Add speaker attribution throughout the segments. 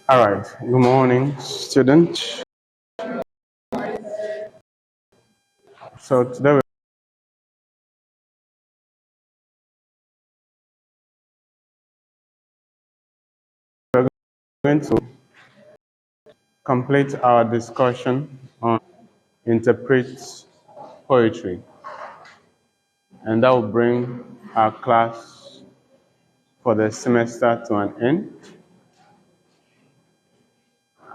Speaker 1: All right. Good morning, student. So today we're going to complete our discussion on interpret poetry, and that will bring our class for the semester to an end.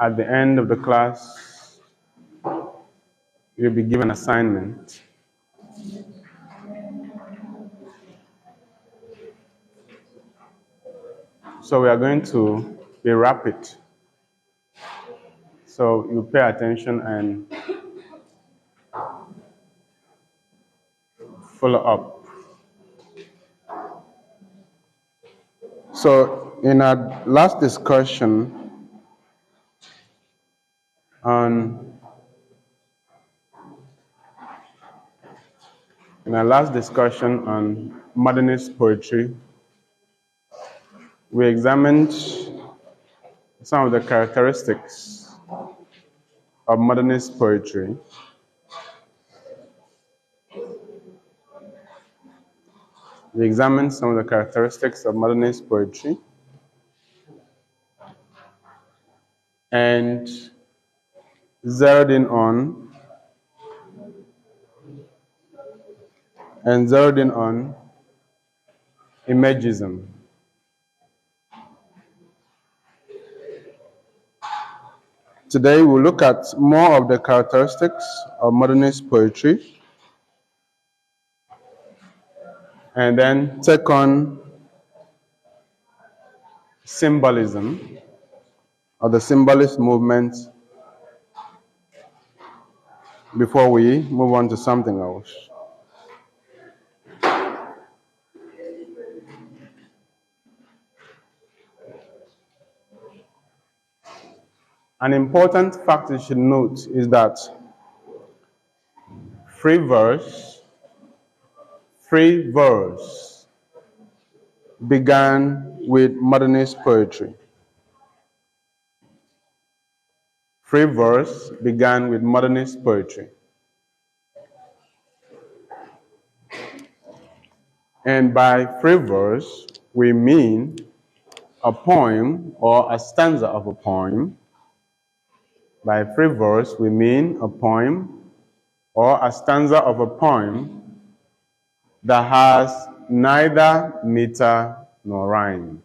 Speaker 1: At the end of the class, you'll be given an assignment. So we are going to be rapid. So you pay attention and follow up. So in our last discussion on modernist poetry, we examined some of the characteristics of modernist poetry. We examined some of the characteristics of modernist poetry and zeroed in on imagism. Today we'll look at more of the characteristics of modernist poetry and then take on symbolism or the symbolist movement before we move on to something else. An important fact you should note is that free verse began with modernist poetry. Free verse began with modernist poetry. And by free verse, we mean a poem or a stanza of a poem. By free verse, we mean a poem or a stanza of a poem that has neither meter nor rhyme.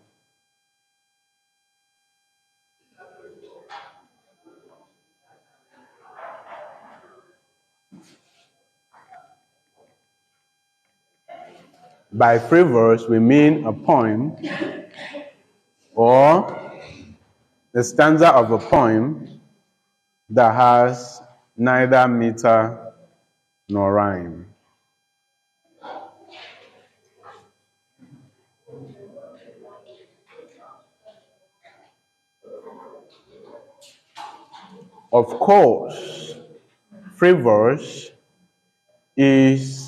Speaker 1: By free verse, we mean a poem or the stanza of a poem that has neither meter nor rhyme. Of course, free verse is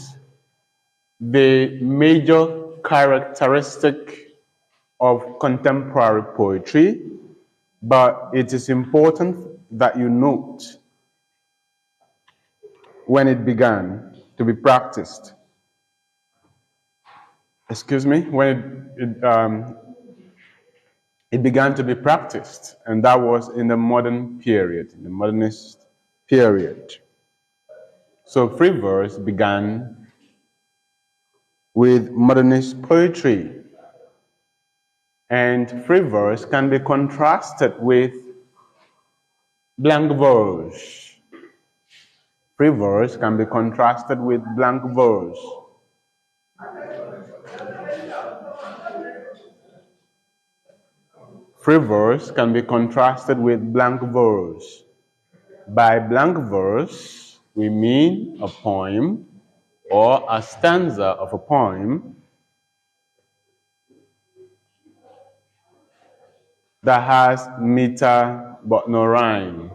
Speaker 1: the major characteristic of contemporary poetry, but it is important that you note when it began to be practiced. When it began to be practiced, and that was in the modern period, in the modernist period. So free verse began with modernist poetry, and free verse can be contrasted with blank verse. Free verse can be contrasted with blank verse. Free verse can be contrasted with blank verse. By blank verse, we mean a poem or a stanza of a poem that has meter but no rhyme.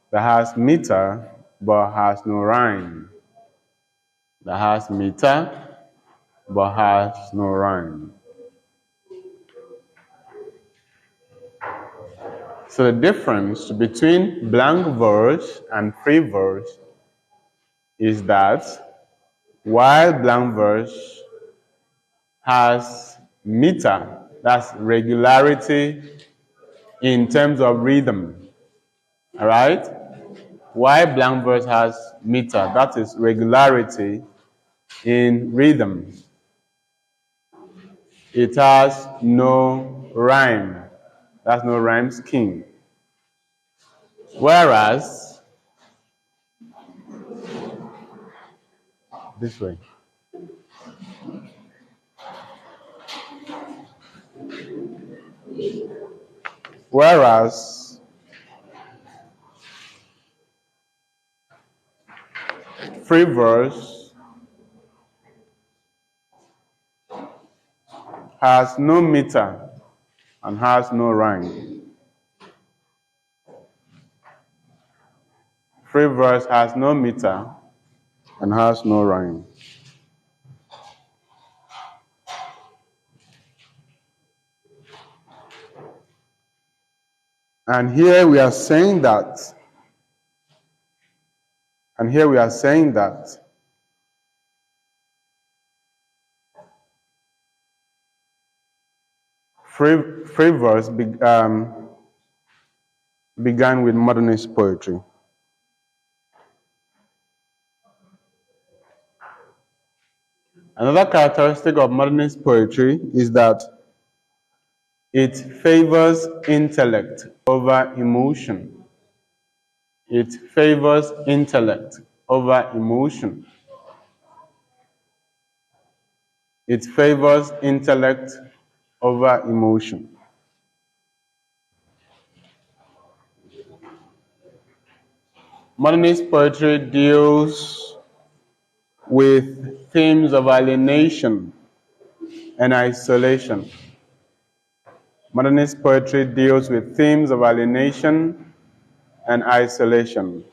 Speaker 1: That has meter but has no rhyme. That has meter but has no rhyme. So the difference between blank verse and free verse is that while blank verse has meter, that's regularity in terms of rhythm, all right? While blank verse has meter, that is regularity in rhythm. It has no rhyme, that's no rhyme scheme. Whereas, this way. Whereas free verse has no meter and has no rhyme. Free verse has no meter and has no rhyme. And here we are saying that, free verse began with modernist poetry. Another characteristic of modernist poetry is that it favors intellect over emotion. It favors intellect over emotion. It favors intellect over emotion. Modernist poetry deals with themes of alienation and isolation. Modernist poetry deals with themes of alienation and isolation.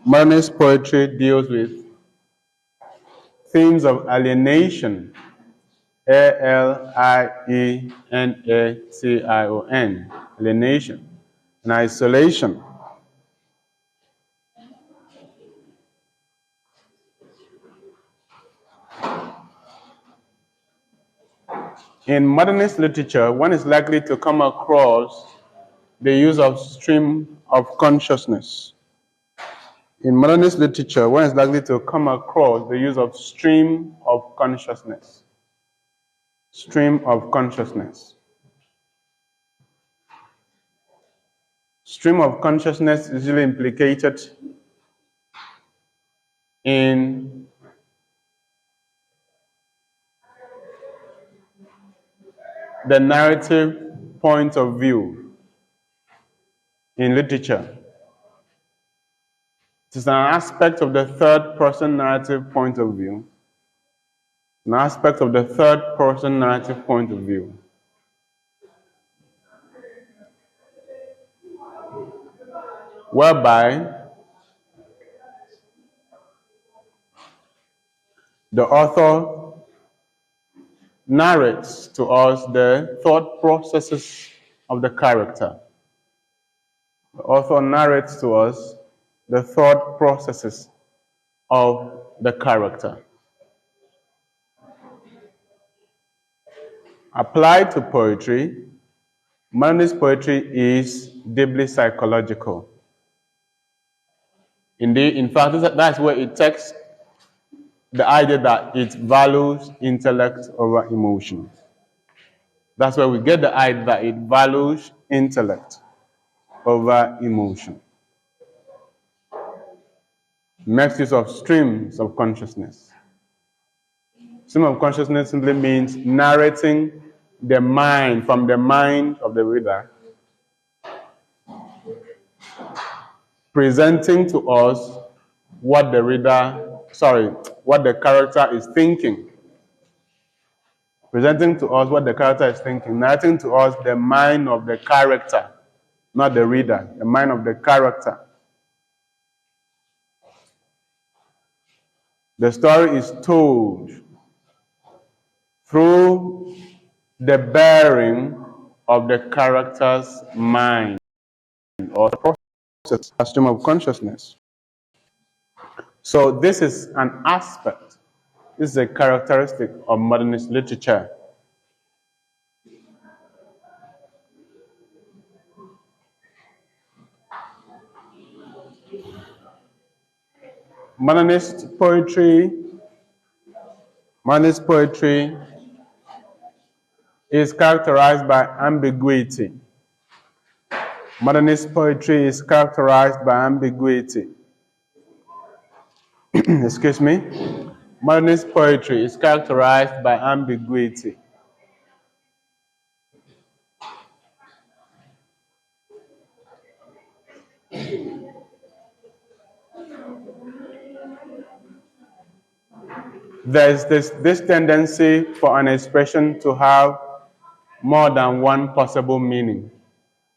Speaker 1: Modernist poetry deals with themes of alienation, A-L-I-E-N-A-T-I-O-N, alienation, and isolation. In modernist literature, one is likely to come across the use of stream of consciousness. In modernist literature, one is likely to come across the use of stream of consciousness. Stream of consciousness. Stream of consciousness is usually implicated in the narrative point of view in literature. It is an aspect of the third person narrative point of view. An aspect of the third person narrative point of view. Whereby the author narrates to us the thought processes of the character. The author narrates to us the thought processes of the character. Applied to poetry, modernist poetry is deeply psychological. Indeed, in fact, that's where it takes the idea that it values intellect over emotion. That's where we get the idea that it values intellect over emotion. Makes use of streams of consciousness. Stream of consciousness simply means narrating the mind from the mind of the reader, presenting to us what the character is thinking. Presenting to us what the character is thinking, narrating to us the mind of the character, not the reader, the mind of the character. The story is told through the bearing of the character's mind or process, a stream of consciousness. So this is an aspect, this is a characteristic of modernist literature. Modernist poetry is characterized by ambiguity. Modernist poetry is characterized by ambiguity. Excuse me. Modernist poetry is characterized by ambiguity. There's this tendency for an expression to have more than one possible meaning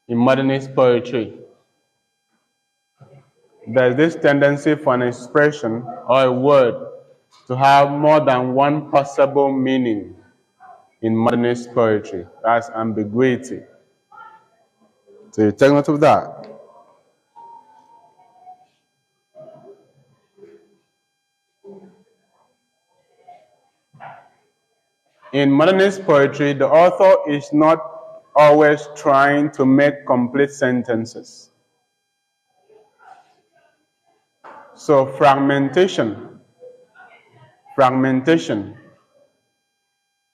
Speaker 1: in modernist poetry. There's this tendency for an expression or a word to have more than one possible meaning in modernist poetry. That's ambiguity. So you take note of that. In modernist poetry, the author is not always trying to make complete sentences. So fragmentation,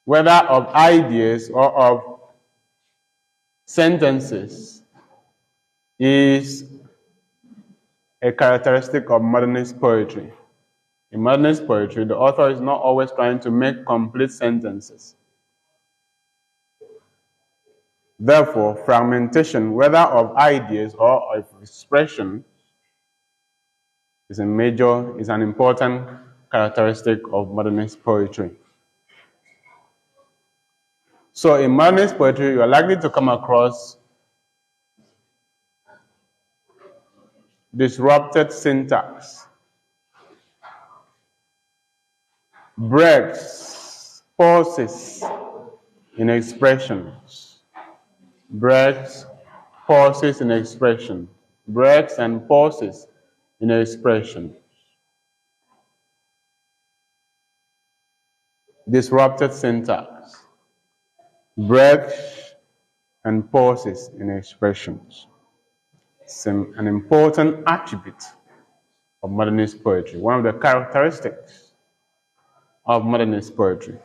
Speaker 1: whether of ideas or of sentences, is a characteristic of modernist poetry. In modernist poetry, the author is not always trying to make complete sentences. Therefore, fragmentation, whether of ideas or of expression, is an important characteristic of modernist poetry. So in modernist poetry, you are likely to come across disrupted syntax, breaks, pauses in expressions, breaks, pauses in expression, breaks and pauses in expression. Disrupted syntax, breaks and pauses in expressions. It's an important attribute of modernist poetry, one of the characteristics of modernist poetry.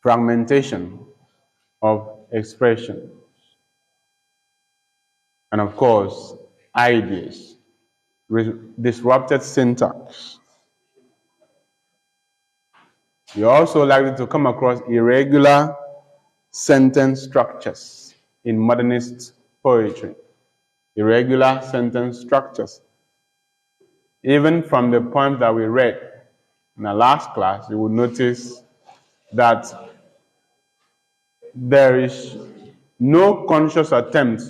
Speaker 1: Fragmentation of expression, and of course, ideas, disrupted syntax. You're also likely to come across irregular sentence structures in modernist poetry. Irregular sentence structures. Even from the poem that we read in the last class, you will notice that there is no conscious attempt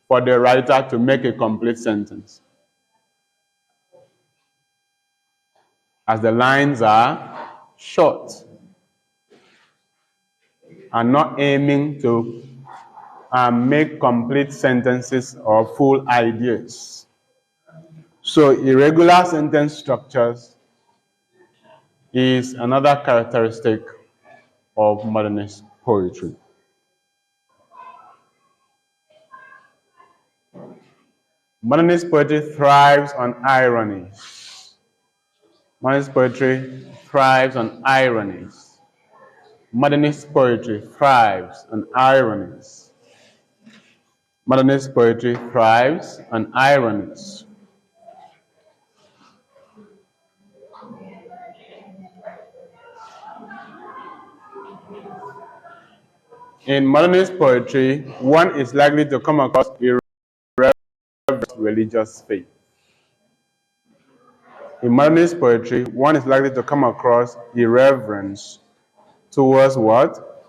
Speaker 1: for the writer to make a complete sentence, as the lines are short and not aiming to make complete sentences or full ideas. So irregular sentence structures is another characteristic of modernist poetry. Modernist poetry thrives on ironies. Modernist poetry thrives on ironies. Modernist poetry thrives on ironies. Modernist poetry thrives on ironies. In modernist poetry, one is likely to come across irreverent religious faith. In modernist poetry, one is likely to come across irreverence towards what?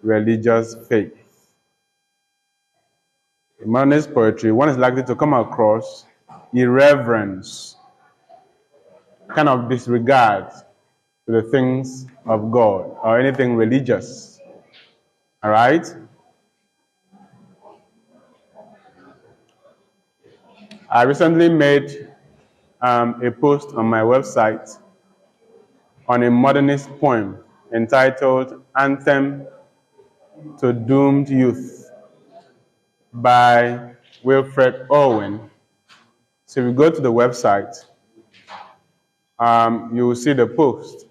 Speaker 1: Religious faith. In modernist poetry, one is likely to come across irreverence kind of disregard to the things of God or anything religious. All right? I recently made a post on my website on a modernist poem entitled Anthem to Doomed Youth by Wilfred Owen. So if you go to the website, you will see the post.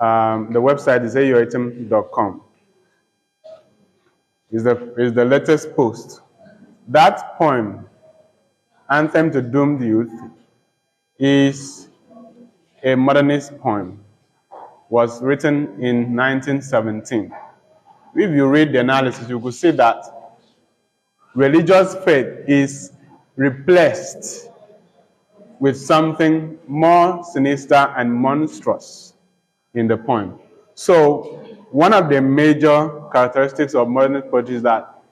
Speaker 1: The website is ayoitem.com. Is the latest post. That poem, Anthem to Doomed Youth, is a modernist poem. Was written in 1917. If you read the analysis, you could see that religious faith is replaced with something more sinister and monstrous in the poem. So one of the major characteristics of modernist poetry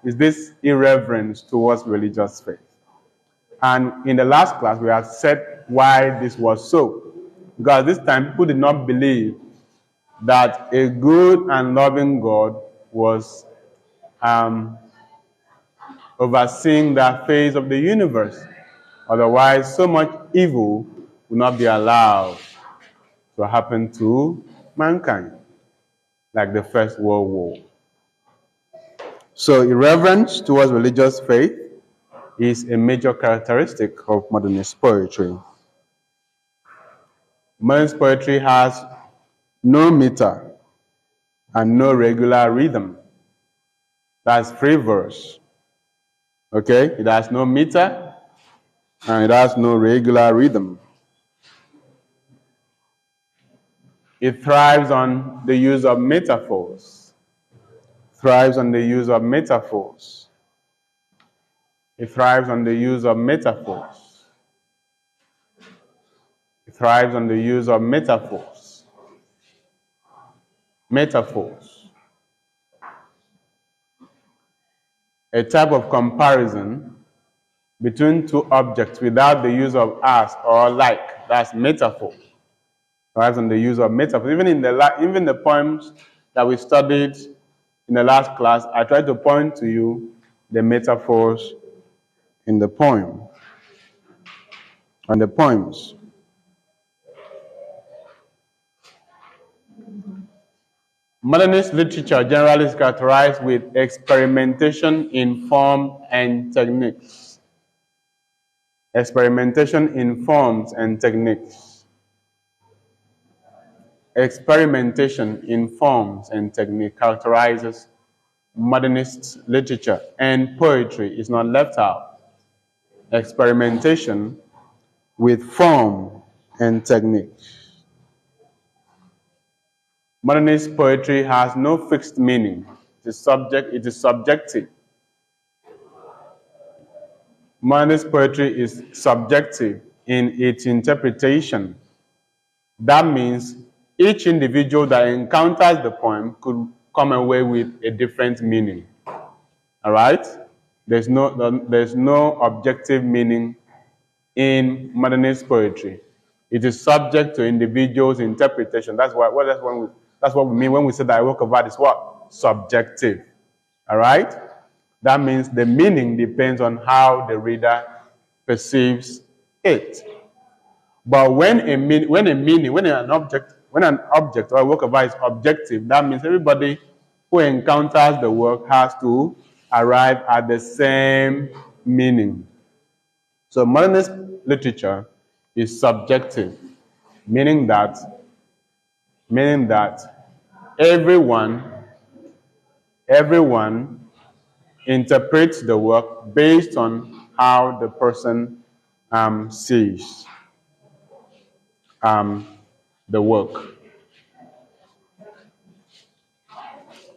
Speaker 1: is this irreverence towards religious faith. And in the last class, we had said why this was so. Because this time, people did not believe that a good and loving God was overseeing the face of the universe. Otherwise, so much evil would not be allowed to happen to mankind, like the First World War. So irreverence towards religious faith is a major characteristic of modernist poetry. Modernist poetry has no meter and no regular rhythm. That's free verse. Okay? It has no meter and it has no regular rhythm. It thrives on the use of metaphors. Thrives on the use of metaphors. It thrives on the use of metaphors. It thrives on the use of metaphors. Metaphors. A type of comparison between two objects without the use of as or like. That's metaphor. Thrives on the use of metaphors. Even the poems that we studied in the last class, I tried to point to you the metaphors in the poem and the poems. Modernist literature generally is characterized with experimentation in form and techniques. Experimentation in forms and techniques. Experimentation in forms and technique characterizes modernist literature, and poetry is not left out. Experimentation with form and technique. Modernist poetry has no fixed meaning. It is subjective. Modernist poetry is subjective in its interpretation. That means each individual that encounters the poem could come away with a different meaning. All right? There's no objective meaning in modernist poetry. It is subject to individuals' interpretation. That's what we mean when we say that a work of art is what? Subjective. All right? That means the meaning depends on how the reader perceives it. But when an object or a work of art is objective, that means everybody who encounters the work has to arrive at the same meaning. So modernist literature is subjective, meaning that everyone interprets the work based on how the person sees the work.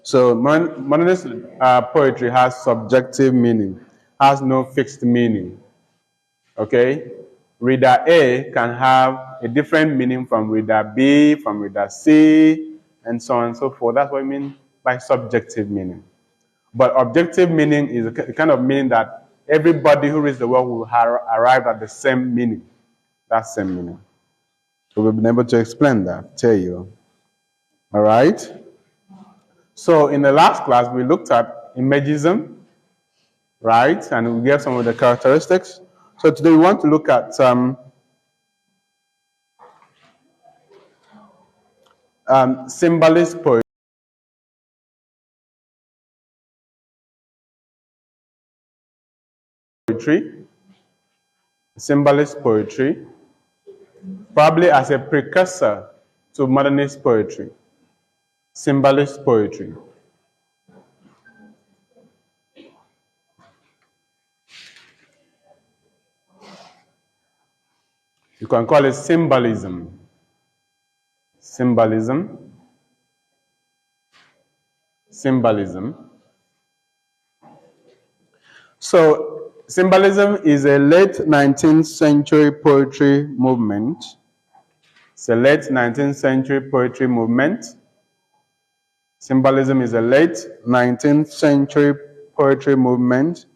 Speaker 1: So modernist poetry has subjective meaning, has no fixed meaning. Okay? Reader A can have a different meaning from reader B, from reader C, and so on and so forth. That's what I mean by subjective meaning. But objective meaning is a kind of meaning that everybody who reads the work will arrive at the same meaning. That same meaning. So we've been able to explain that, tell you. All right? So in the last class, we looked at imagism, right? And we gave some of the characteristics. So today we want to look at symbolist poetry, symbolist poetry, probably as a precursor to modernist poetry, symbolist poetry. You can call it symbolism. Symbolism. Symbolism. So, symbolism is a late 19th century poetry movement. It's a late 19th century poetry movement. Symbolism is a late 19th century poetry movement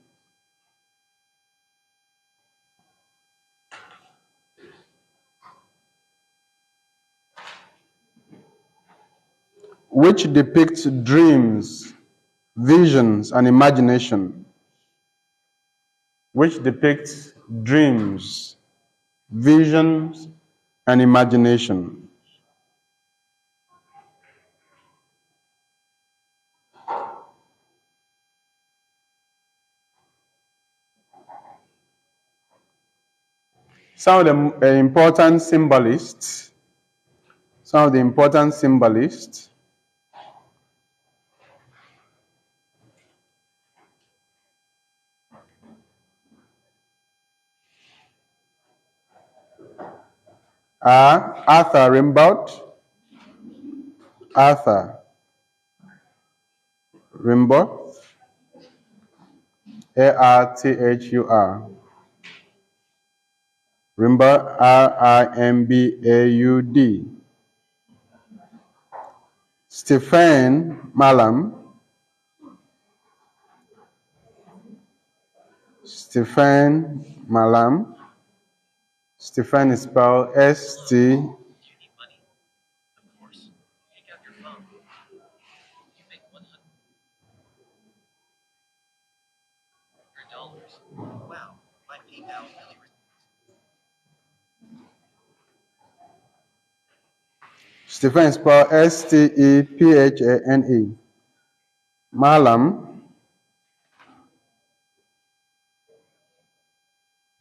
Speaker 1: which depicts dreams, visions, and imagination. Which depicts dreams, visions, and imagination. Some of the important symbolists, are Arthur Rimbaud, Arthur, Rimbaud, Rimbaud, Stephen Malam, Stephen Malam, Stephen is spelled S-T. Stephen is spelled Stephane. Malam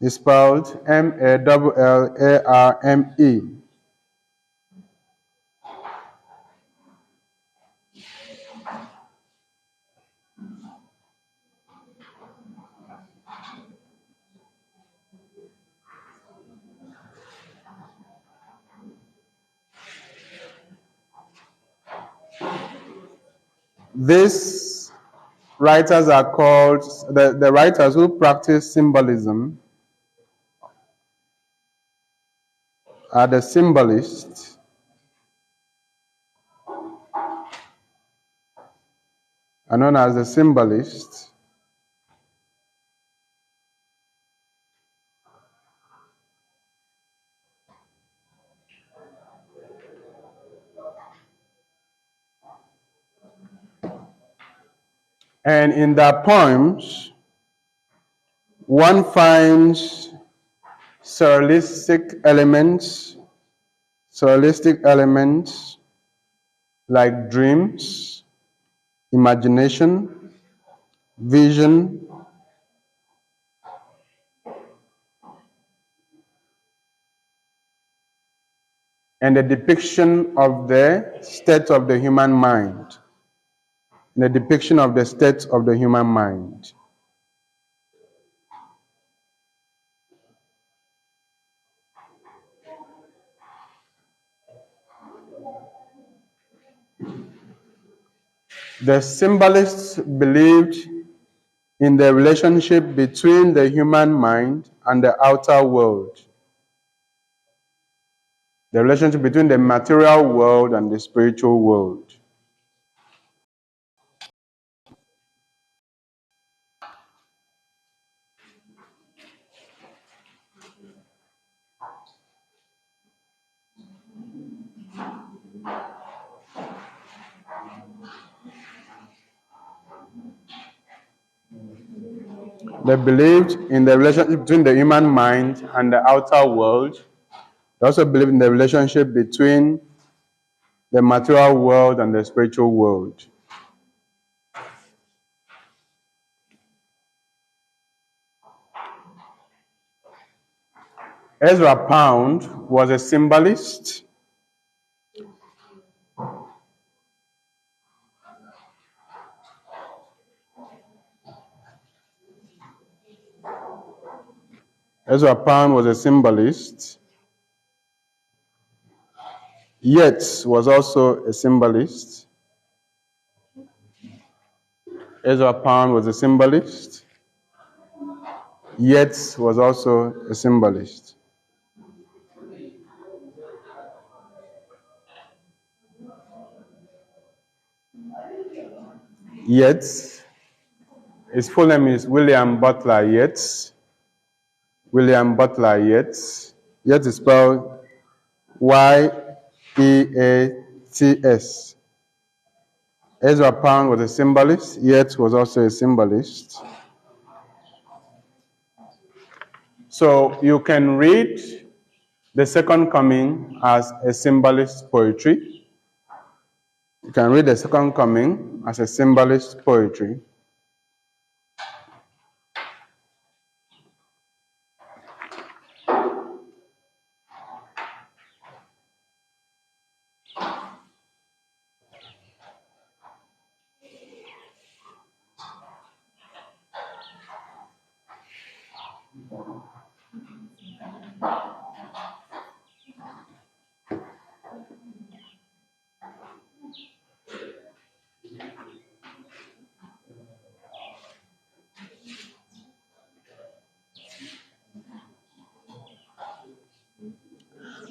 Speaker 1: is spelled Mallarme. These writers are called, the writers who practice symbolism are the symbolists, are known as the symbolists. And in their poems, one finds surrealistic elements like dreams, imagination, vision, and the depiction of the state of the human mind. The depiction of the state of the human mind. The symbolists believed in the relationship between the human mind and the outer world. The relationship between the material world and the spiritual world. They believed in the relationship between the human mind and the outer world. They also believed in the relationship between the material world and the spiritual world. Ezra Pound was a symbolist. Ezra Pound was a symbolist. Yeats was also a symbolist. Ezra Pound was a symbolist. Yeats was also a symbolist. Yeats, his full name is William Butler Yeats. William Butler Yeats. Yeats is spelled Y-E-A-T-S. Ezra Pound was a symbolist. Yeats was also a symbolist. So you can read the Second Coming as a symbolist poetry. You can read the Second Coming as a symbolist poetry.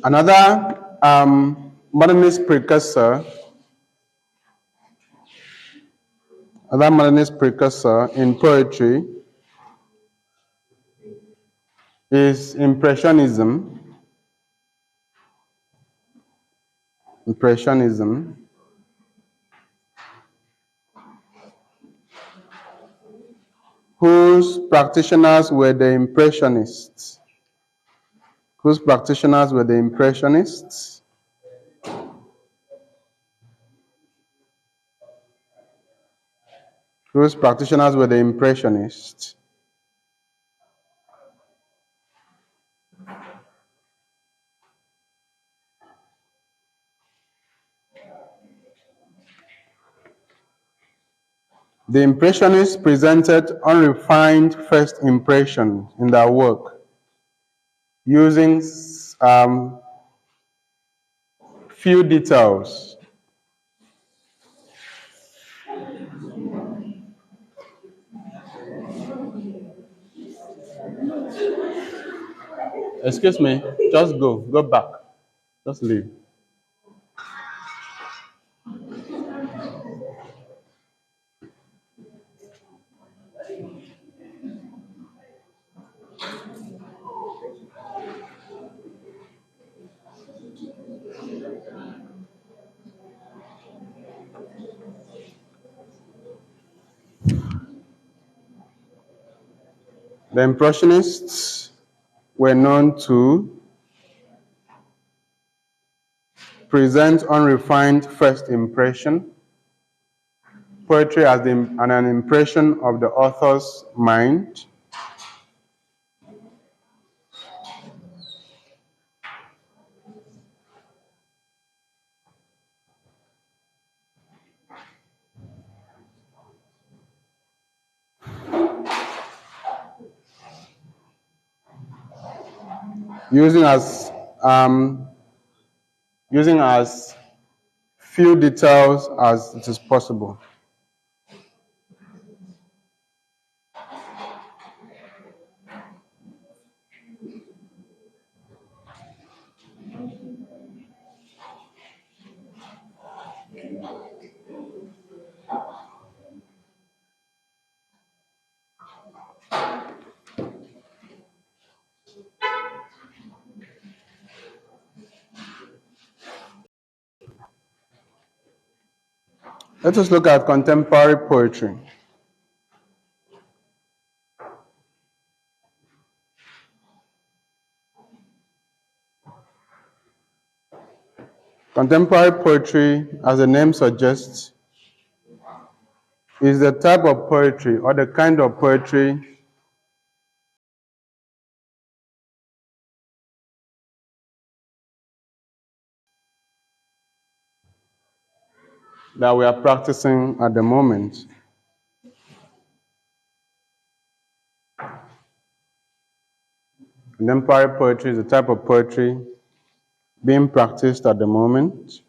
Speaker 1: Another modernist precursor in poetry is Impressionism. Impressionism, whose practitioners were the Impressionists. Whose practitioners were the Impressionists. Whose practitioners were the Impressionists. The Impressionists presented unrefined first impression in their work using few details. Excuse me, just go back, just leave. The Impressionists were known to present unrefined first impression, poetry as an impression of the author's mind. Using as few details as it is possible. Let us look at contemporary poetry. Contemporary poetry, as the name suggests, is the type of poetry or the kind of poetry that we are practicing at the moment. Contemporary poetry is the type of poetry being practiced at the moment.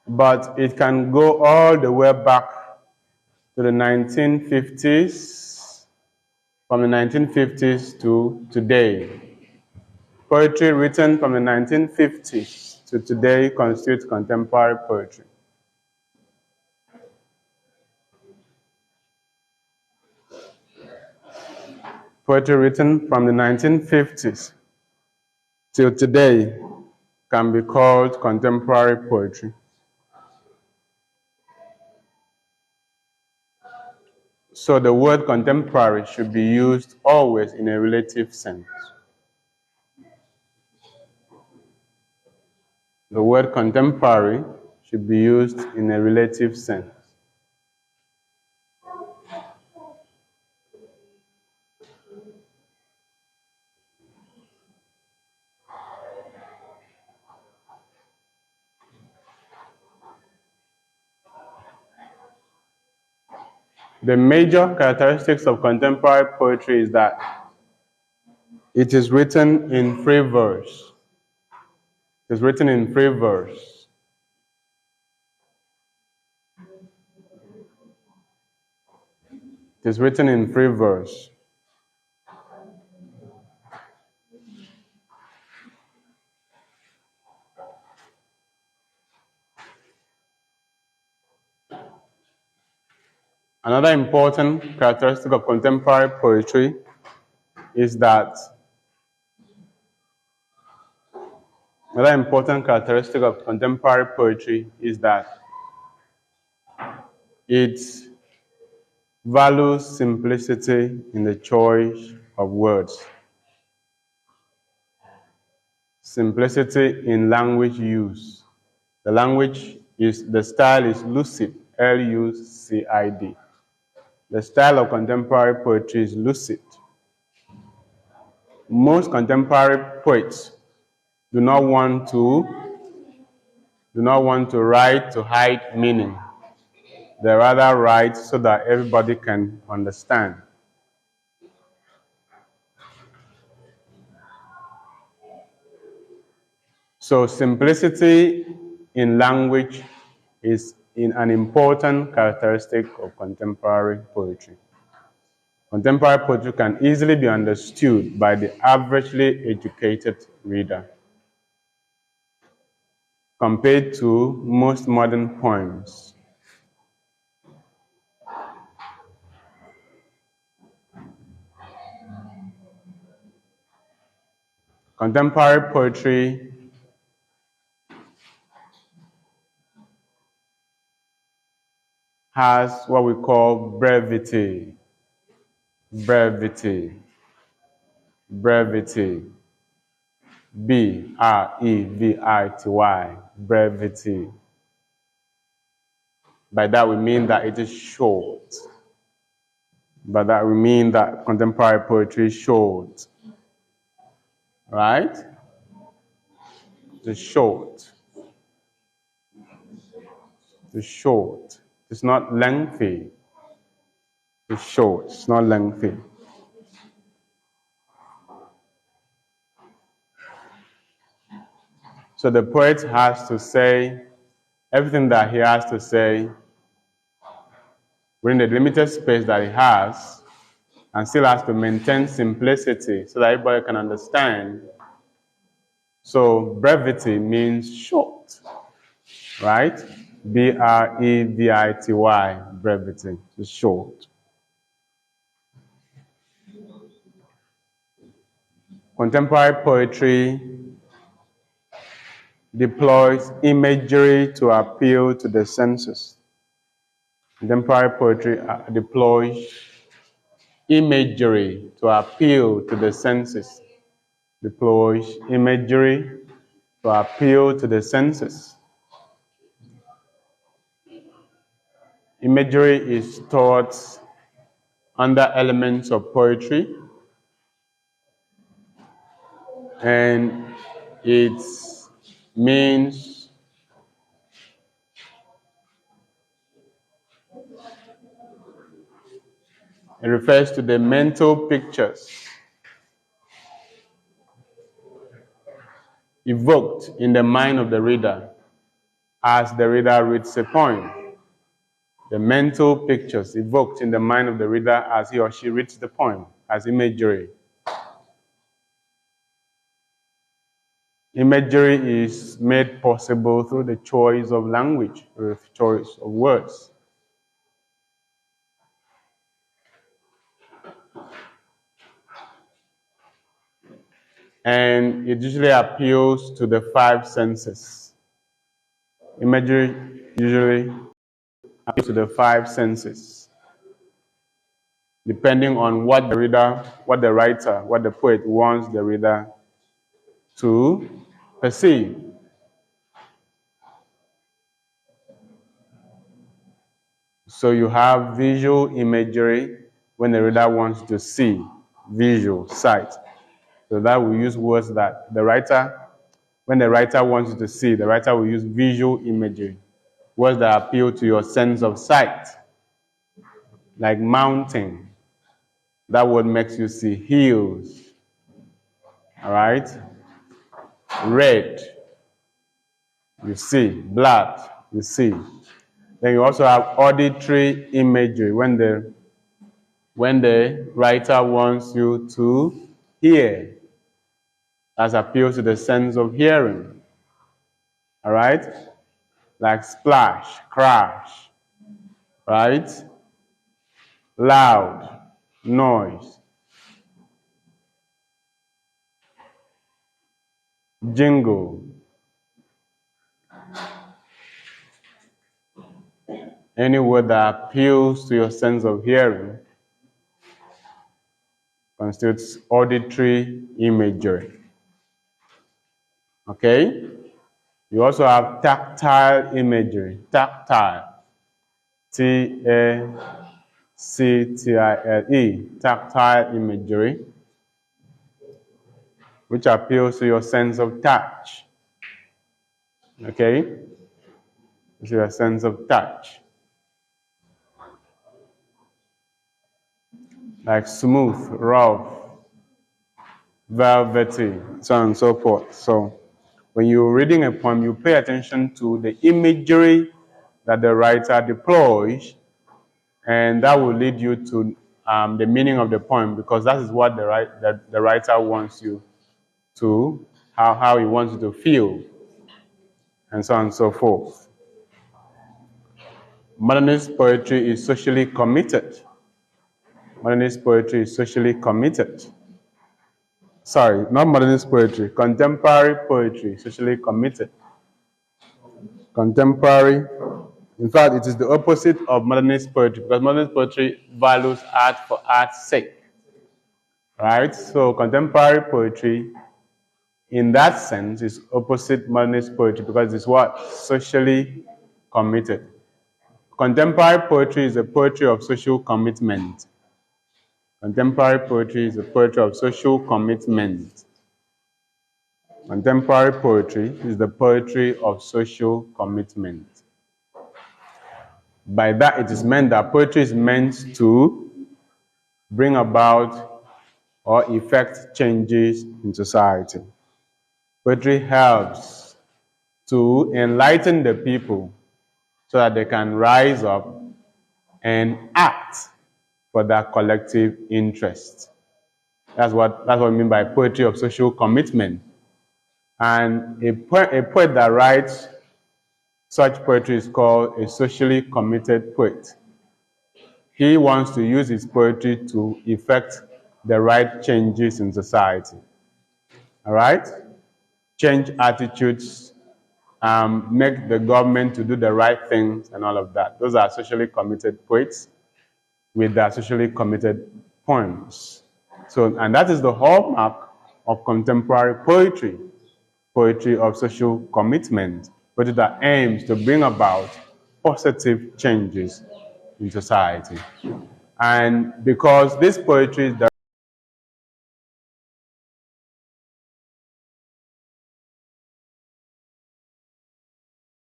Speaker 1: But it can go all the way back to the 1950s, from the 1950s to today. Poetry written from the 1950s to today constitutes contemporary poetry. Poetry written from the 1950s till today can be called contemporary poetry. So the word contemporary should be used always in a relative sense. The word contemporary should be used in a relative sense. The major characteristics of contemporary poetry is that it is written in free verse. It is written in free verse. It is written in free verse. Another important characteristic of contemporary poetry is that it values simplicity in the choice of words, simplicity in language use. The style is lucid, L-U-C-I-D. The style of contemporary poetry is lucid. Most contemporary poets do not want to write to hide meaning. They rather write so that everybody can understand. So simplicity in language is an important characteristic of contemporary poetry. Contemporary poetry can easily be understood by the averagely educated reader compared to most modern poems. Contemporary poetry has what we call brevity. Brevity. Brevity. B-R-E-V-I-T-Y. Brevity. By that we mean that it is short. By that we mean that contemporary poetry is short. Right? It is short. It is short. It's not lengthy. It's short. It's not lengthy. So the poet has to say everything that he has to say within the limited space that he has, and still has to maintain simplicity so that everybody can understand. So brevity means short, right? B-R-E-V-I-T-Y, brevity, is short. Contemporary poetry deploys imagery to appeal to the senses. Contemporary poetry deploys imagery to appeal to the senses. Deploys imagery to appeal to the senses. Imagery is taught under elements of poetry, and it means it refers to the mental pictures evoked in the mind of the reader as the reader reads a poem. The mental pictures evoked in the mind of the reader as he or she reads the poem as imagery. Imagery is made possible through the choice of language, or choice of words. And it usually appeals to the five senses. Imagery usually appeals to the five senses, depending on what the reader, what the writer, what the poet wants the reader to perceive. So you have visual imagery when the reader wants to see, visual, sight. So that will use words that the writer, when the writer wants you to see, the writer will use visual imagery, words that appeal to your sense of sight, like mountain. That word makes you see hills, all right? Red, you see. Black, you see. Then you also have auditory imagery when the writer wants you to hear, as appeals to the sense of hearing, all right? Like splash, crash, right? Loud, noise. Jingle. Any word that appeals to your sense of hearing constitutes auditory imagery. Okay? You also have tactile imagery. Tactile. T-A-C-T-I-L-E. Tactile imagery, which appeals to your sense of touch. Okay? It's your sense of touch. Like smooth, rough, velvety, so on and so forth. So when you're reading a poem, you pay attention to the imagery that the writer deploys, and that will lead you to the meaning of the poem, because that is what the writer wants you to, how he wants you to feel, and so on and so forth. Modernist poetry is socially committed. Modernist poetry is socially committed. Sorry, not modernist poetry. Contemporary poetry, socially committed. Contemporary, in fact, it is the opposite of modernist poetry, because modernist poetry values art for art's sake. Right? So contemporary poetry, in that sense, is opposite modernist poetry, because it's what? Socially committed. Contemporary poetry is a poetry of social commitment. Contemporary poetry is a poetry of social commitment. Contemporary poetry is the poetry of social commitment. By that, it is meant that poetry is meant to bring about or effect changes in society. Poetry helps to enlighten the people so that they can rise up and act for their collective interest. That's what we mean by poetry of social commitment. And a poet that writes such poetry is called a socially committed poet. He wants to use his poetry to effect the right changes in society. all right? Change attitudes, make the government to do the right things and all of that. Those are socially committed poets with their socially committed poems. So, and that is the hallmark of contemporary poetry, poetry of social commitment, poetry that aims to bring about positive changes in society. And because this poetry is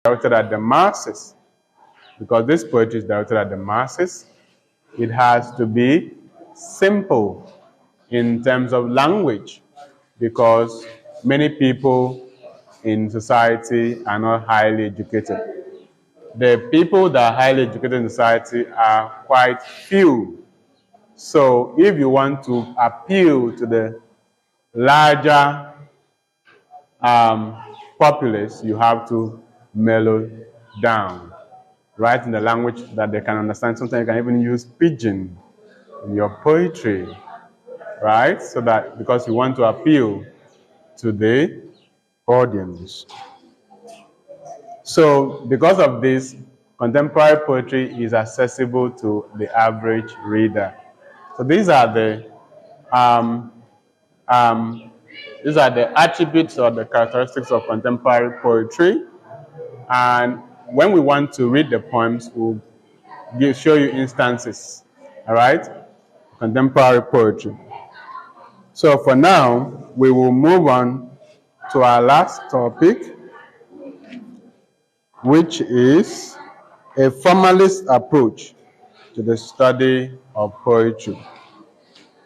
Speaker 1: directed at the masses, because this poetry is directed at the masses, it has to be simple in terms of language, because many people in society are not highly educated. The people that are highly educated in society are quite few. So if you want to appeal to the larger populace, you have to mellow down, write in the language that they can understand. Sometimes you can even use pidgin in your poetry, right? So that, because you want to appeal to the audience. So because of this, contemporary poetry is accessible to the average reader. So these are the attributes or the characteristics of contemporary poetry. And when we want to read the poems, we'll show you instances, all right? Contemporary poetry. So for now, we will move on to our last topic, which is a formalist approach to the study of poetry.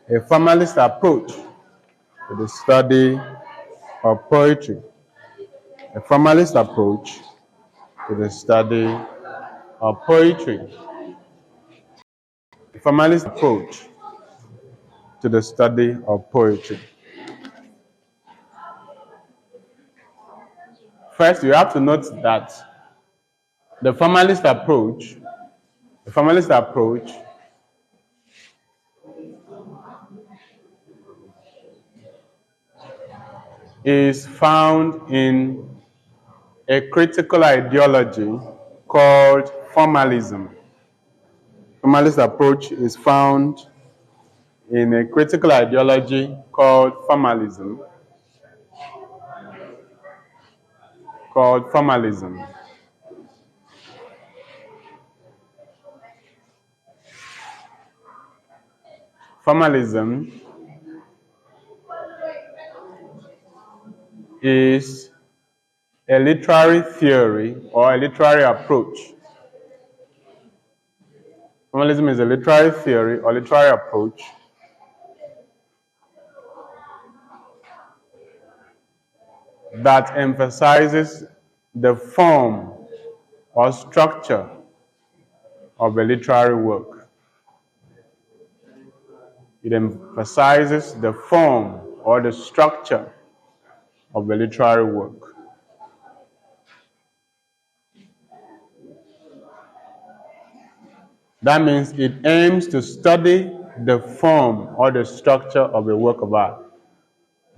Speaker 1: A formalist approach to the study of poetry. A formalist approach to the study of poetry. A formalist approach to the study of poetry. First, you have to note that the formalist approach is found in a critical ideology called formalism. Formalist approach is found in a critical ideology called formalism. Formalism is a literary theory or a literary approach. Formalism is a literary theory or literary approach that emphasizes the form or structure of a literary work. It emphasizes the form or the structure of a literary work. That means it aims to study the form or the structure of a work of art.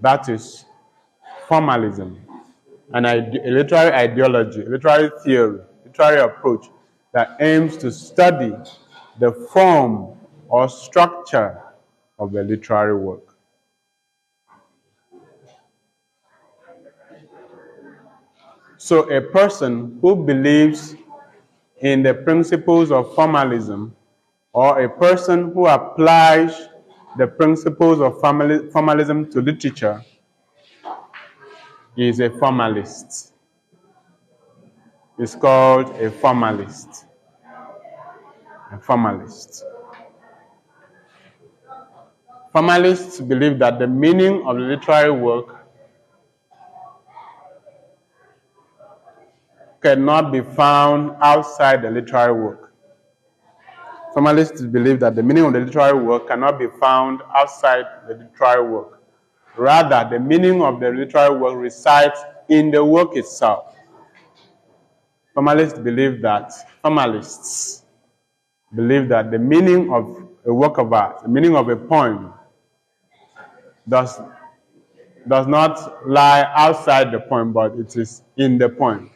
Speaker 1: That is formalism, a literary ideology, a literary theory, literary approach that aims to study the form or structure of a literary work. So a person who believes in the principles of formalism, or a person who applies the principles of formalism to literature, is a formalist. It's called a formalist. A formalist. Formalists believe that the meaning of the literary work cannot be found outside the literary work. Formalists believe that the meaning of the literary work cannot be found outside the literary work. Rather, the meaning of the literary work resides in the work itself. Formalists believe that the meaning of a work of art, the meaning of a poem, does does not lie outside the poem, but it is in the poem.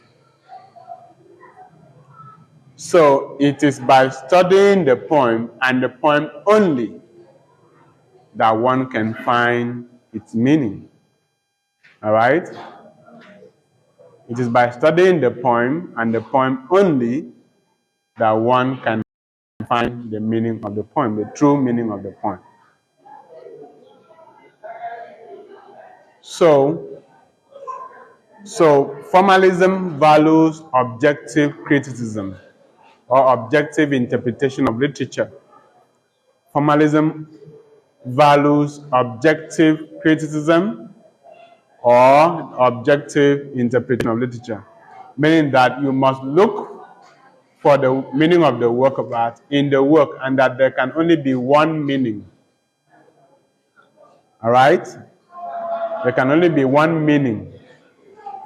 Speaker 1: So it is by studying the poem and the poem only that one can find its meaning. All right? It is by studying the poem and the poem only that one can find the meaning of the poem, the true meaning of the poem. So formalism values objective criticism or objective interpretation of literature. Formalism values objective criticism or objective interpretation of literature, meaning that you must look for the meaning of the work of art in the work, and that there can only be one meaning. All right? There can only be one meaning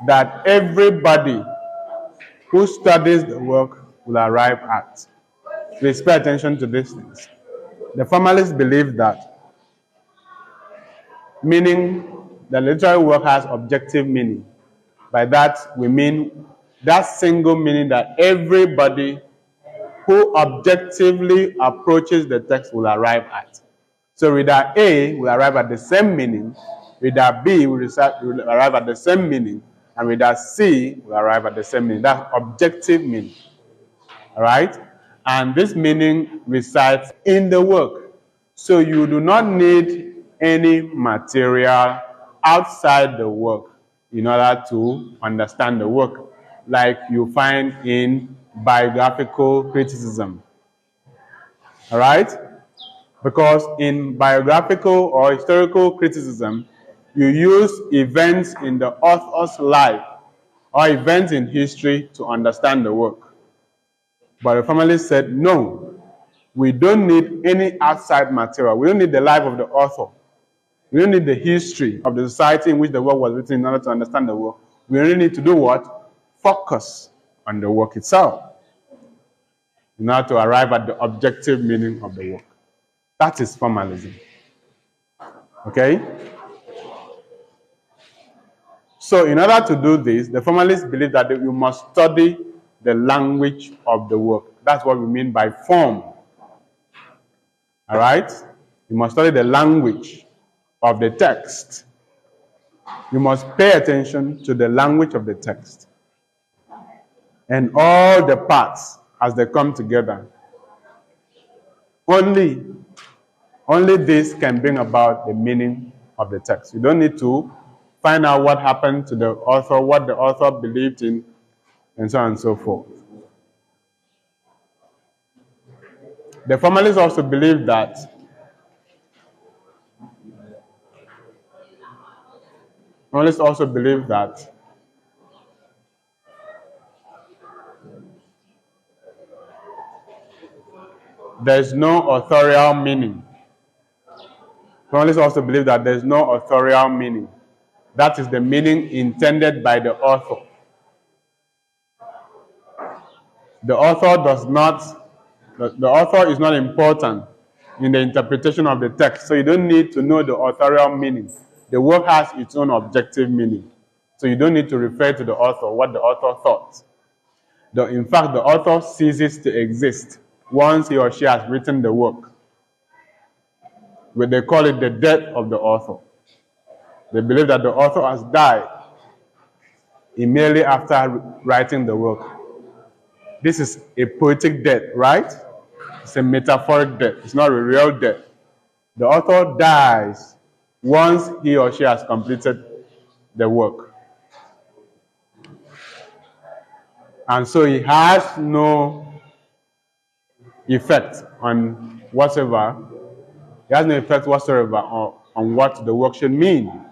Speaker 1: that everybody who studies the work will arrive at. Please pay attention to these things. The formalists believe that the literary work has objective meaning. By that, we mean that single meaning that everybody who objectively approaches the text will arrive at. So reader A will arrive at the same meaning, reader B will arrive at the same meaning, and reader C will arrive at the same meaning. That's objective meaning. All right? And this meaning resides in the work. So you do not need any material outside the work in order to understand the work, like you find in biographical criticism. All right? Because in biographical or historical criticism, you use events in the author's life or events in history to understand the work. But the formalists said, no, we don't need any outside material. We don't need the life of the author. We don't need the history of the society in which the work was written in order to understand the work. We only need to do what? Focus on the work itself in order to arrive at the objective meaning of the work. That is formalism. Okay? So in order to do this, the formalists believe that you must study the language of the work. That's what we mean by form. All right? You must study the language of the text. You must pay attention to the language of the text and all the parts as they come together. Only this can bring about the meaning of the text. You don't need to find out what happened to the author, what the author believed in, and so on and so forth. The formalists also believe that there's no authorial meaning. Formalists also believe that there's no authorial meaning. That is the meaning intended by the author. The author is not important in the interpretation of the text, so you don't need to know the authorial meaning. The work has its own objective meaning, so you don't need to refer to the author, what the author thought. In fact, the author ceases to exist once he or she has written the work. They call it the death of the author. They believe that the author has died immediately after writing the work. This is a poetic death, right? It's a metaphoric death. It's not a real death. The author dies once he or she has completed the work. And so he has no effect on whatsoever. He has no effect whatsoever on what the work should mean.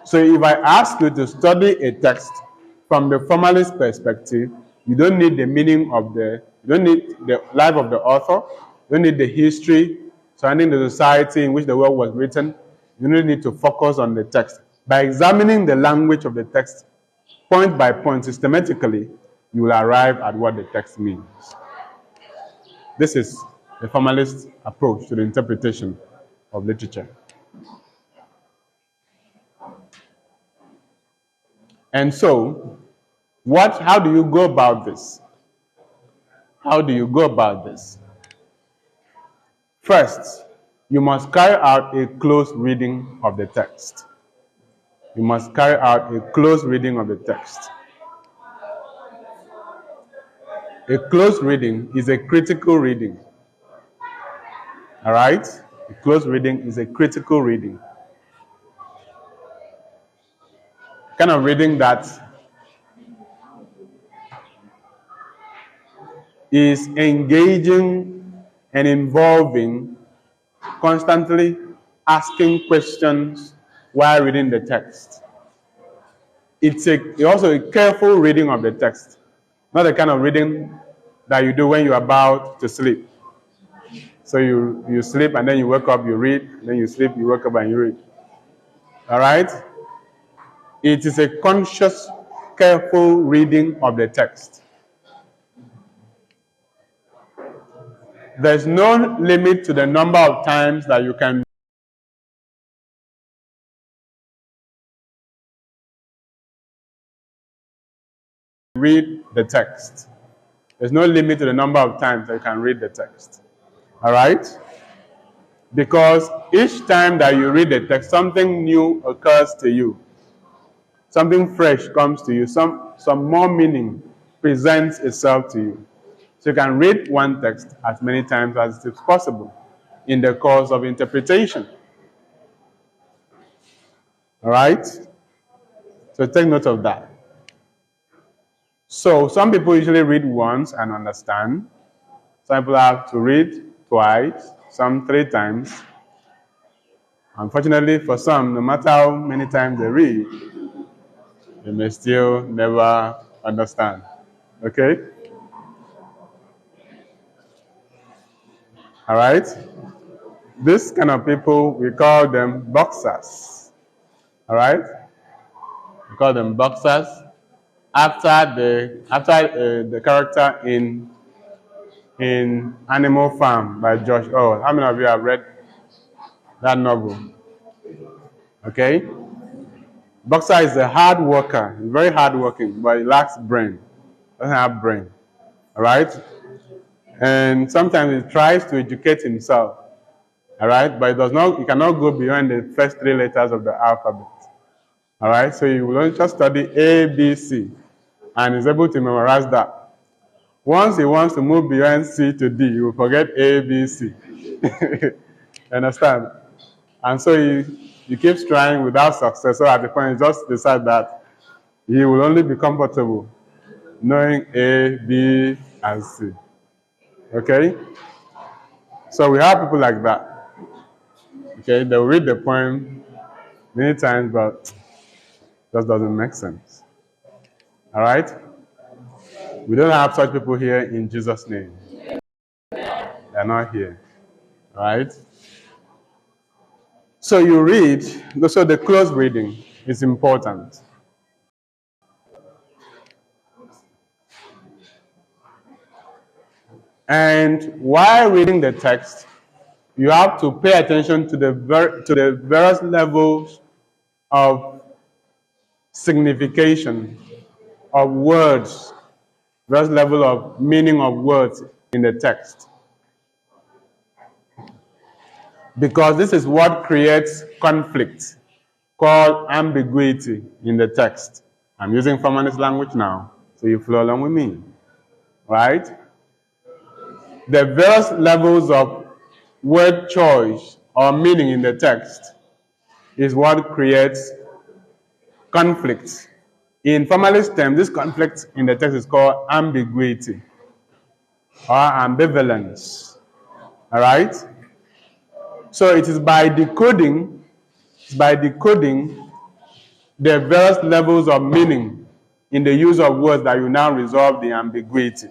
Speaker 1: So if I ask you to study a text from the formalist perspective, you don't need the meaning of you don't need the life of the author, you don't need the history surrounding the society in which the work was written. You don't need to focus on the text. By examining the language of the text, point by point, systematically, you will arrive at what the text means. This is the formalist approach to the interpretation of literature. And so, how do you go about this? How do you go about this? First, you must carry out a close reading of the text. You must carry out a close reading of the text. A close reading is a critical reading. All right? A close reading is a critical reading. Kind of reading that is engaging and involving, constantly asking questions while reading the text. It's also a careful reading of the text, not the kind of reading that you do when you're about to sleep. So you sleep and then you wake up, you read, and then you sleep, you wake up and you read. All right? It is a conscious, careful reading of the text. There's no limit to the number of times that you can read the text. There's no limit to the number of times that you can read the text. All right? Because each time that you read the text, something new occurs to you. Something fresh comes to you. Some more meaning presents itself to you. So you can read one text as many times as is possible in the course of interpretation. All right? So take note of that. So some people usually read once and understand. Some people have to read twice, some 3 times. Unfortunately, for some, no matter how many times they read, they may still never understand. Okay? All right? This kind of people, we call them boxers. All right? We call them boxers after the character in Animal Farm by George Orwell. How many of you have read that novel? Okay? Boxer is a hard worker, very hard working, but he lacks brain. Doesn't have brain. All right? And sometimes he tries to educate himself. All right? But he cannot go beyond the first 3 letters of the alphabet. All right? So he will only just study A, B, C, and he's able to memorize that. Once he wants to move beyond C to D, he will forget A, B, C. Understand? And so he keeps trying without success. So at the point, he just decides that he will only be comfortable knowing A, B, and C. Okay? So we have people like that. Okay? They'll read the poem many times, but it just doesn't make sense. All right? We don't have such people here in Jesus' name. They're not here. All right? So you read, so the close reading is important. And while reading the text, you have to pay attention to the various levels of signification of words, various level of meaning of words in the text. Because this is what creates conflict, called ambiguity in the text. I'm using formalist language now, so you flow along with me, right? The various levels of word choice or meaning in the text is what creates conflict. In formalist terms, this conflict in the text is called ambiguity or ambivalence. All right? So it is by decoding the various levels of meaning in the use of words that you now resolve the ambiguity.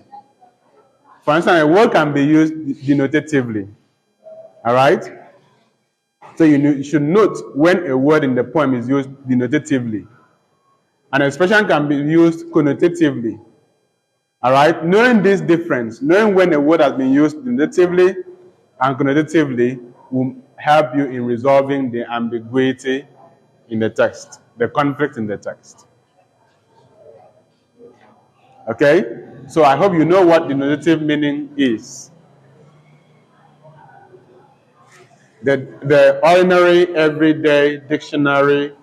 Speaker 1: For instance, a word can be used denotatively. All right? So you should note when a word in the poem is used denotatively. An expression can be used connotatively. All right? Knowing this difference, knowing when a word has been used denotatively and connotatively will help you in resolving the ambiguity in the text, the conflict in the text. Okay? So I hope you know what denotative meaning is. The ordinary, everyday dictionary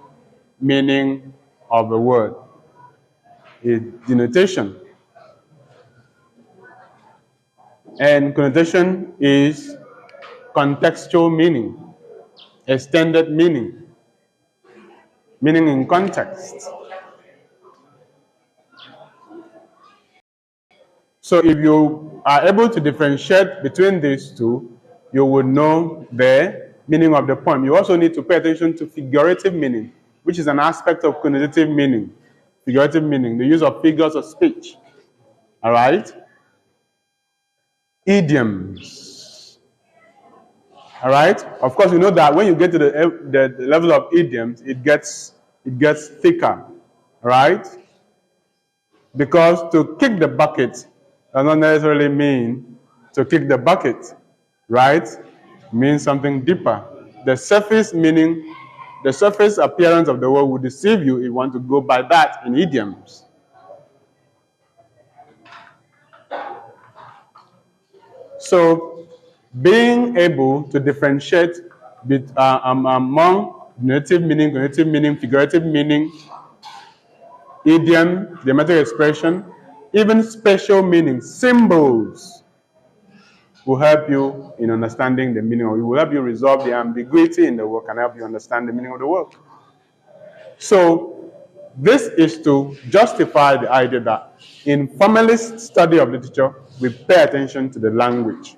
Speaker 1: meaning of a word is denotation. And connotation is contextual meaning, extended meaning, meaning in context. So if you are able to differentiate between these two, you would know the meaning of the poem. You also need to pay attention to figurative meaning, which is an aspect of connotative meaning. Figurative meaning, the use of figures of speech. All right? Idioms. All right? Of course, you know that when you get to the level of idioms, it gets thicker. Right? Because to kick the bucket does not necessarily mean to kick the bucket, right? Means something deeper. The surface meaning, the surface appearance of the word will deceive you if you want to go by that in idioms. So, being able to differentiate among native meaning, figurative meaning, idiom, dramatic expression, even special meaning, symbols, will help you in understanding the meaning of it. It will help you resolve the ambiguity in the work and help you understand the meaning of the work. So this is to justify the idea that in formalist study of literature, we pay attention to the language.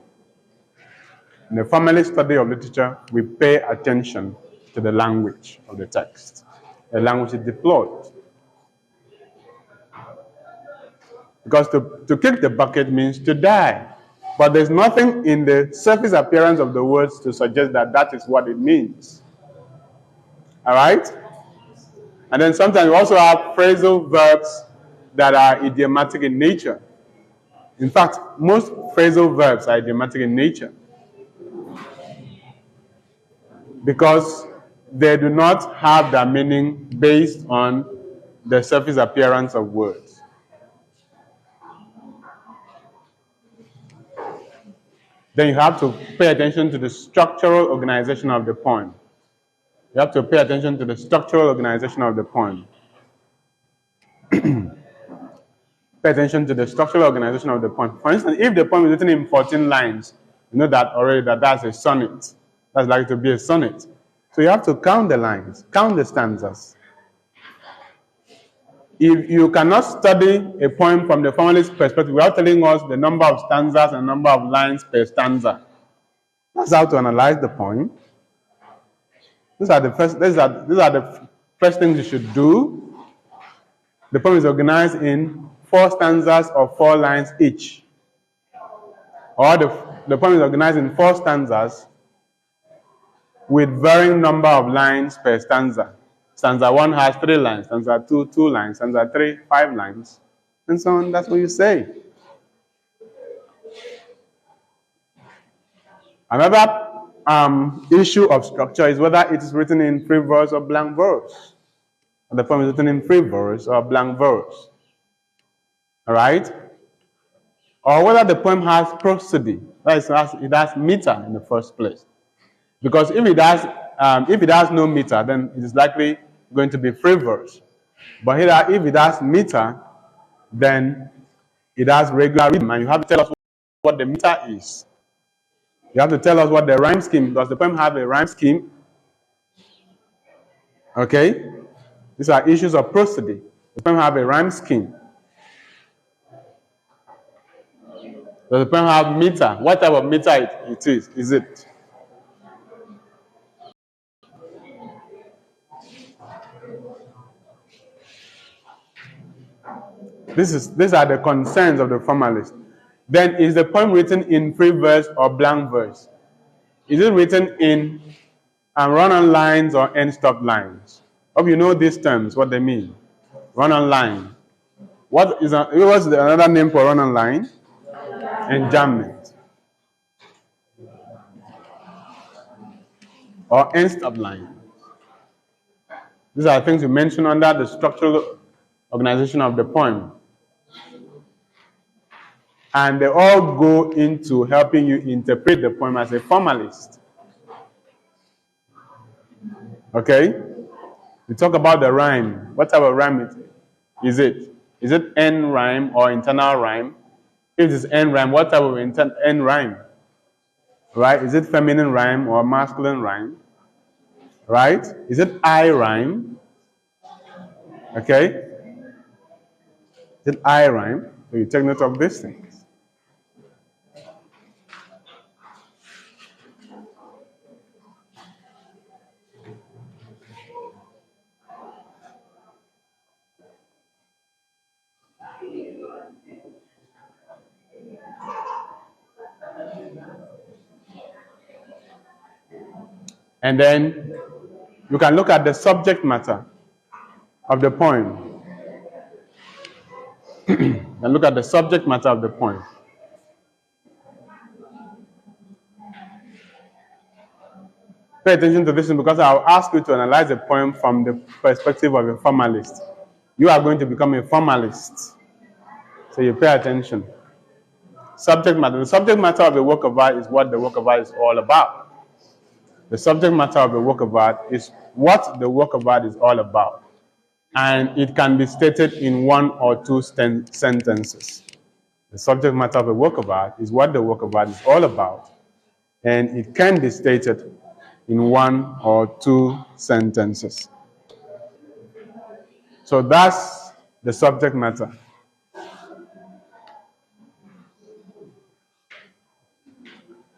Speaker 1: In the formalist study of literature, we pay attention to the language of the text. The language is deployed. Because to kick the bucket means to die. But there's nothing in the surface appearance of the words to suggest that that is what it means. All right? And then sometimes we also have phrasal verbs that are idiomatic in nature. In fact, most phrasal verbs are idiomatic in nature because they do not have their meaning based on the surface appearance of words. Then you have to pay attention to the structural organization of the poem. You have to pay attention to the structural organization of the poem. Pay attention to the structural organization of the poem. For instance, if the poem is written in 14 lines, you know that already that's a sonnet. That's likely to be a sonnet. So you have to count the lines, count the stanzas. If you cannot study a poem from the formalist perspective without telling us the number of stanzas and number of lines per stanza, that's how to analyze the poem. These are the first things you should do. The poem is organized in 4 stanzas of 4 lines each. Or the poem is organized in 4 stanzas with varying number of lines per stanza. Stanza 1 has 3 lines, stanza 2, 2 lines, stanza 3, 5 lines, and so on. That's what you say. Another issue of structure is whether it is written in free verse or blank verse. The poem is written in free verse or blank verse. All right? Or whether the poem has prosody, that is, it has meter in the first place. Because if it has no meter, then it is likely going to be free verse. But if it has meter, then it has regular rhythm, and you have to tell us what the meter is. You have to tell us what the rhyme scheme. Does the poem have a rhyme scheme? Okay? These are issues of prosody. Does the poem have a rhyme scheme? Does the poem have meter? What type of meter it is? Is it? These are the concerns of the formalist. Then, is the poem written in free verse or blank verse? Is it written in run-on lines or end-stop lines? Hope you know these terms, what they mean. Run-on line. What's another name for run-on line? Enjambment. or end stop line. These are things we mention under the structural organization of the poem. And they all go into helping you interpret the poem as a formalist. Okay? We talk about the rhyme. What type of rhyme is it? Is it end rhyme or internal rhyme? If it's end rhyme, what type of end rhyme? Right? Is it feminine rhyme or masculine rhyme? Right? Is it I rhyme? Okay? Is it I rhyme? So you take note of these things. And then you can look at the subject matter of the poem. And look at the subject matter of the poem. Pay attention to this because I'll ask you to analyze the poem from the perspective of a formalist. You are going to become a formalist. So you pay attention. Subject matter. The subject matter of a work of art is what the work of art is all about. The subject matter of a work of art is what the work of art is all about. And it can be stated in one or two sentences. The subject matter of a work of art is what the work of art is all about. And it can be stated in one or two sentences. So that's the subject matter.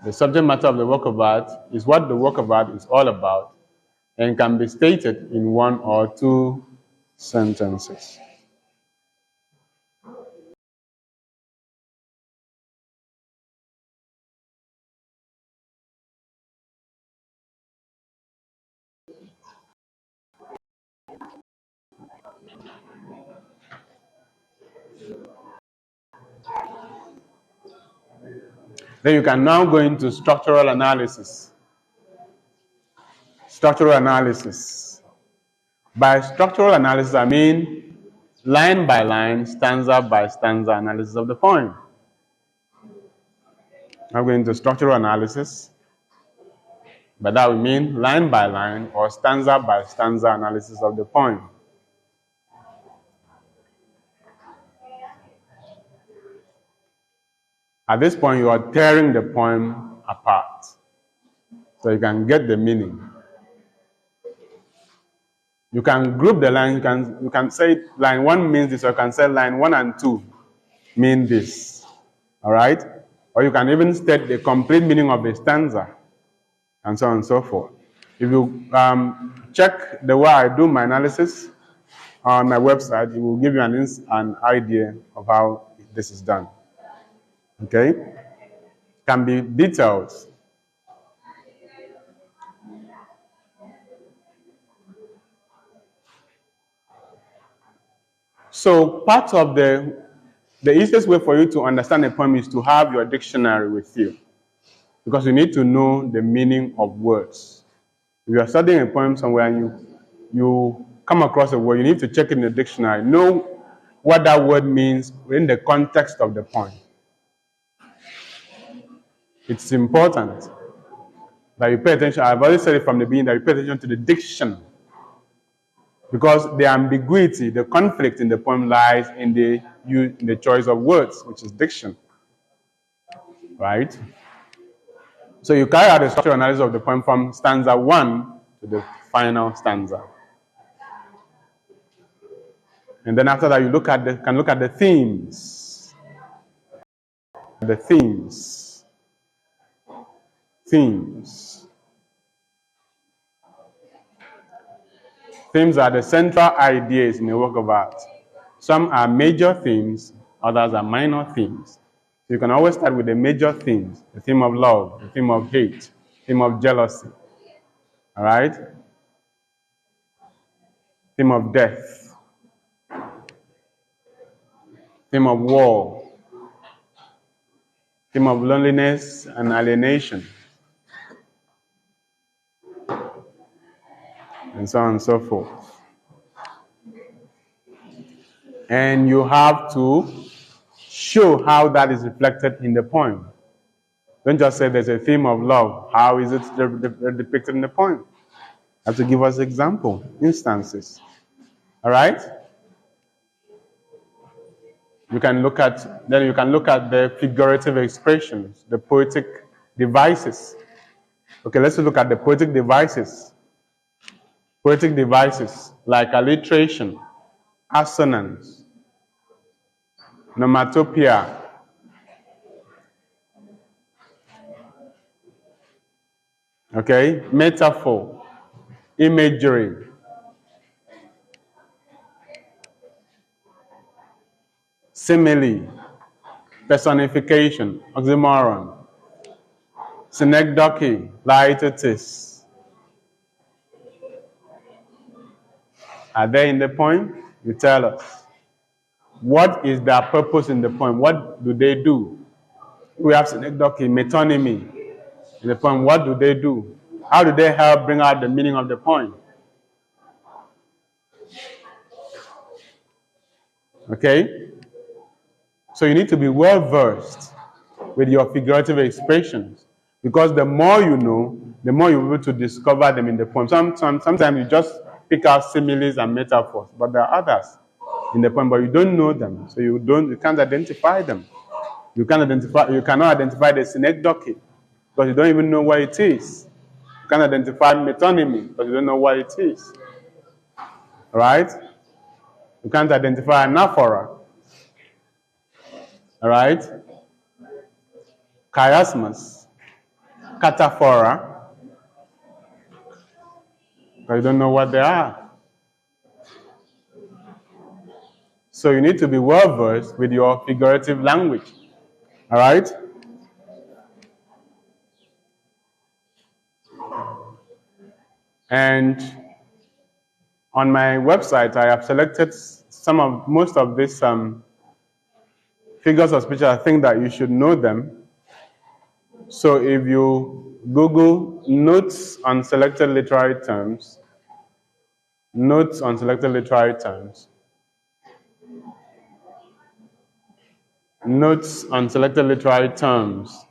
Speaker 1: The subject matter of the work of art is what the work of art is all about and can be stated in one or two sentences. Then you can now go into structural analysis. Structural analysis. By structural analysis, I mean line by line, stanza by stanza analysis of the poem. I'm going into structural analysis. By that we mean line by line or stanza by stanza analysis of the poem. At this point, you are tearing the poem apart so you can get the meaning. You can group the lines. You can say line 1 means this, or you can say line 1 and 2 mean this. All right? Or you can even state the complete meaning of a stanza, and so on and so forth. If you check the way I do my analysis on my website, it will give you an idea of how this is done. Okay? Can be detailed. So part of the easiest way for you to understand a poem is to have your dictionary with you, because you need to know the meaning of words. If you are studying a poem somewhere and you come across a word, you need to check it in the dictionary, know what that word means in the context of the poem. It's important that you pay attention. I've already said it from the beginning, that you pay attention to the diction, because the ambiguity, the conflict in the poem lies in the choice of words, which is diction. Right? So you carry out a structural analysis of the poem from stanza 1 to the final stanza. And then after that, you can look at the themes. The themes. Themes. Themes are the central ideas in a work of art. Some are major themes, others are minor themes. So you can always start with the major themes: the theme of love, the theme of hate, the theme of jealousy. All right? Theme of death, theme of war, theme of loneliness and alienation. and so on and so forth. And you have to show how that is reflected in the poem. Don't just say there's a theme of love. How is it depicted in the poem? You have to give us example, instances. All right? You can look at the figurative expressions, the poetic devices. Okay, let's look at the poetic devices. Poetic devices like alliteration, assonance, onomatopoeia, okay, metaphor, imagery, simile, personification, oxymoron, synecdoche, laetetis. Are they in the poem? You tell us. What is their purpose in the poem? What do they do? We have synecdoche, metonymy in the poem. What do they do? How do they help bring out the meaning of the poem? Okay? So you need to be well versed with your figurative expressions, because the more you know, the more you'll be able to discover them in the poem. Sometimes you just pick out similes and metaphors, but there are others in the poem, but you don't know them, so you can't identify them. You cannot identify the synecdoche because you don't even know what it is. You can't identify metonymy because you don't know what it is. Right? You can't identify anaphora. All right? Chiasmus, cataphora, because you don't know what they are. So you need to be well versed with your figurative language. All right? And on my website, I have selected most of these figures of speech. I think that you should know them. So if you Google notes on selected literary terms, notes on selected literary terms, notes on selected literary terms,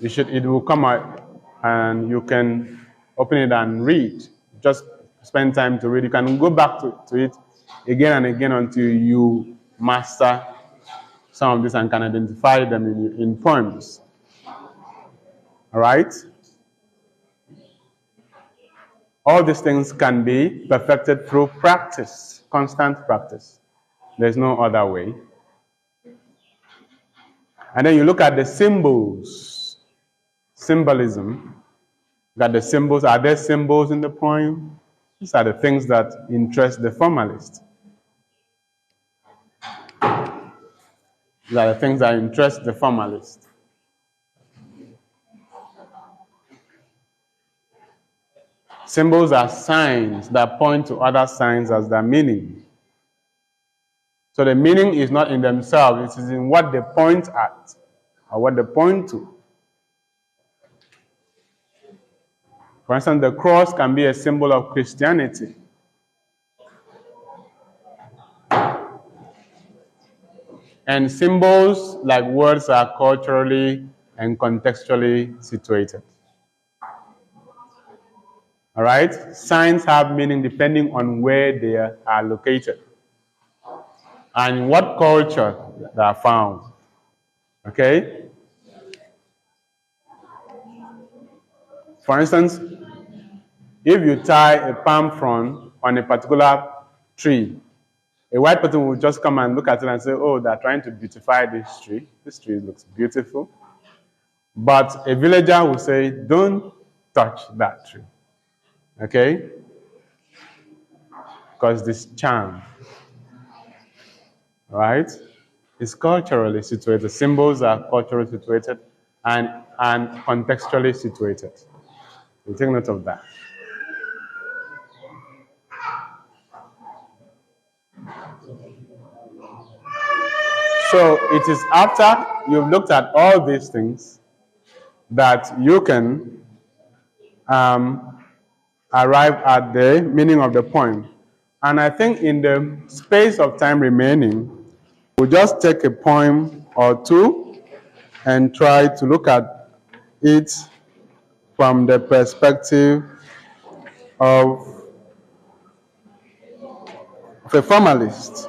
Speaker 1: it will come out and you can open it and read. Just spend time to read. You can go back to it again and again until you master some of this and can identify them in poems. All right? All these things can be perfected through practice, constant practice. There's no other way. And then you look at the symbols, symbolism. Look at the symbols. Are there symbols in the poem? These are the things that interest the formalist. These are the things that interest the formalist. Symbols are signs that point to other signs as their meaning. So the meaning is not in themselves, it is in what they point at or what they point to. For instance, the cross can be a symbol of Christianity. And symbols, like words, are culturally and contextually situated. All right? Signs have meaning depending on where they are located and in what culture they are found. Okay? For instance, if you tie a palm frond on a particular tree, a white person will just come and look at it and say, oh, they're trying to beautify this tree. This tree looks beautiful. But a villager will say, don't touch that tree. Okay? Because this charm, right, is culturally situated. Symbols are culturally situated and contextually situated. You take note of that. So it is after you've looked at all these things that you can arrive at the meaning of the poem. And I think in the space of time remaining, we'll just take a poem or two and try to look at it from the perspective of a formalist.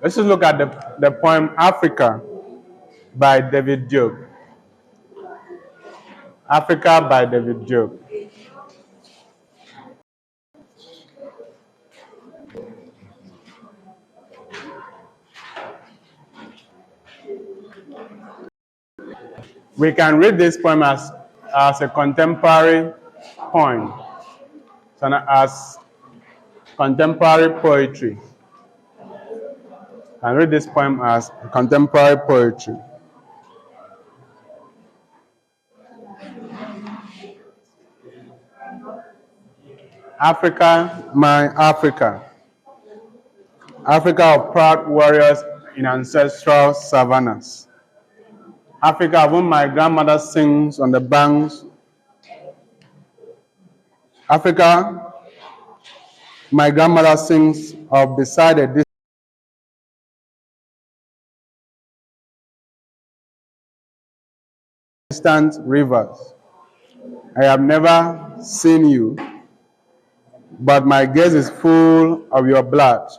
Speaker 1: Let's just look at the poem Africa by David Duke. Africa by David Duke. We can read this poem as a contemporary poem, as contemporary poetry. I read this poem as contemporary poetry. Africa, my Africa. Africa of proud warriors in ancestral savannas. Africa of whom my grandmother sings on the banks. Africa, my grandmother sings of beside a distant rivers. I have never seen you, but my gaze is full of your blood.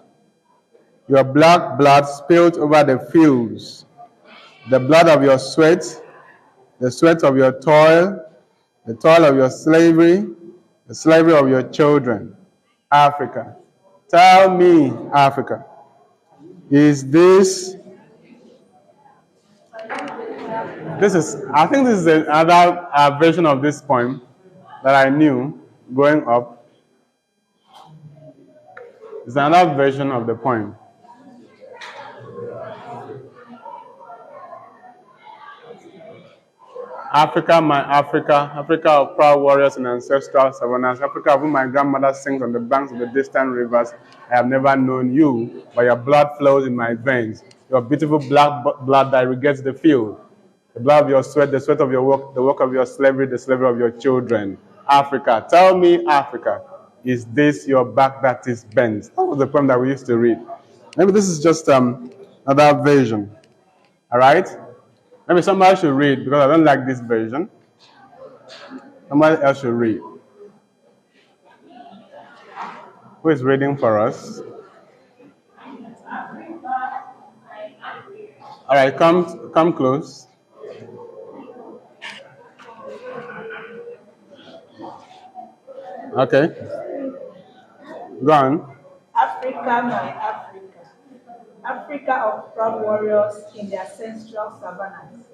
Speaker 1: Your black blood spilled over the fields, the blood of your sweat, the sweat of your toil, the toil of your slavery, the slavery of your children. Africa. Tell me, Africa, is this, I think this is another version of this poem that I knew growing up. It's another version of the poem. Africa, my Africa, Africa of proud warriors and ancestral savannas, Africa of whom my grandmother sings on the banks of the distant rivers. I have never known you, but your blood flows in my veins. Your beautiful black blood that irrigates the field. The blood of your sweat, the sweat of your work, the work of your slavery, the slavery of your children. Africa, tell me, Africa, is this your back that is bent? That was the poem that we used to read. Maybe this is just another version. All right? Maybe somebody should read because I don't like this version. Somebody else should read. Who is reading for us? All right, come close. Okay. Go on.
Speaker 2: Africa, my Africa. Africa of proud warriors in their ancestral savannas.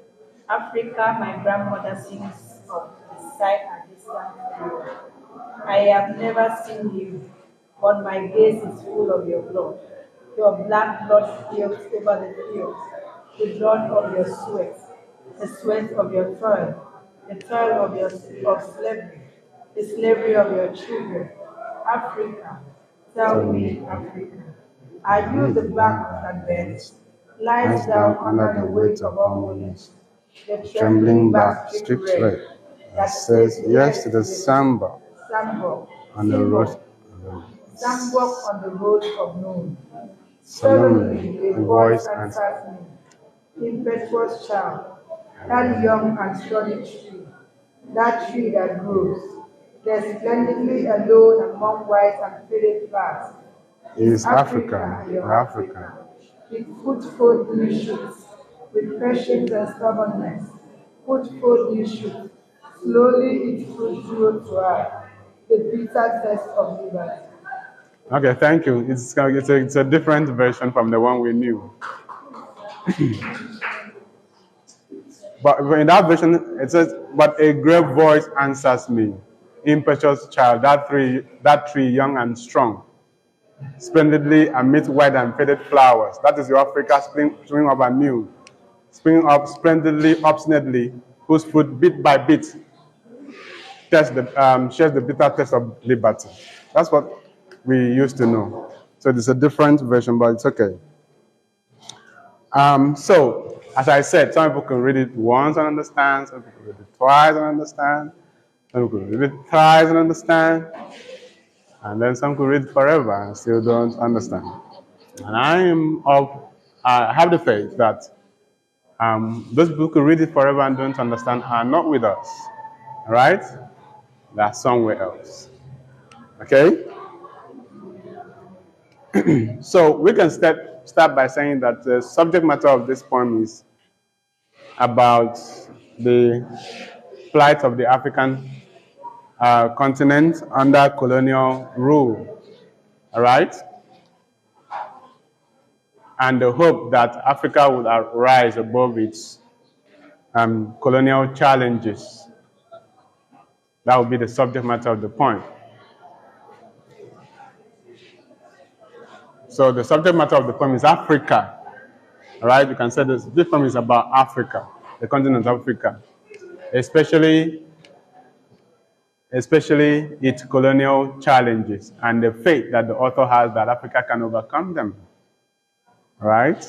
Speaker 2: Africa, my grandmother sings of beside a distant river. I have never seen you, but my gaze is full of your blood. Your black blood spills over the fields, the blood of your sweat, the sweat of your toil, the toil of slavery, the slavery of your children. Africa, tell me, Africa, are you the back that bends, lies down under the weight of harmonies, the trembling back stripped red, that says yes to the samba, on the road, sambok on the road of noon. Suddenly a voice answers me, impetuous child, that young and sturdy tree, that tree that grows, there splendidly alone among white and faded flowers, is Africa, your Africa, with fruitful new shoots, with patience and stubbornness, fruitful new shoots, slowly its fruit grew to her, the bitter test of liberty.
Speaker 1: Okay, thank you. It's a different version from the one we knew. But in that version, it says, but a great voice answers me, impetuous child, that tree young and strong, splendidly amidst white and faded flowers. That is your Africa springing up anew, springing up splendidly, obstinately, whose fruit bit by bit shares the bitter taste of liberty. That's what we used to know. So it's a different version, but it's okay. So, as I said, some people can read it once and understand, some people read it twice and understand, some people read it thrice and understand, and then some could read forever and still don't understand. And I have the faith that those people who read it forever and don't understand are not with us, right? They're somewhere else. Okay? So we can start by saying that the subject matter of this poem is about the plight of the African continent under colonial rule, all right? And the hope that Africa would rise above its colonial challenges. That would be the subject matter of the poem. So the subject matter of the poem is Africa, all right? You can say this poem is about Africa, the continent of Africa, especially its colonial challenges and the faith that the author has that Africa can overcome them, right?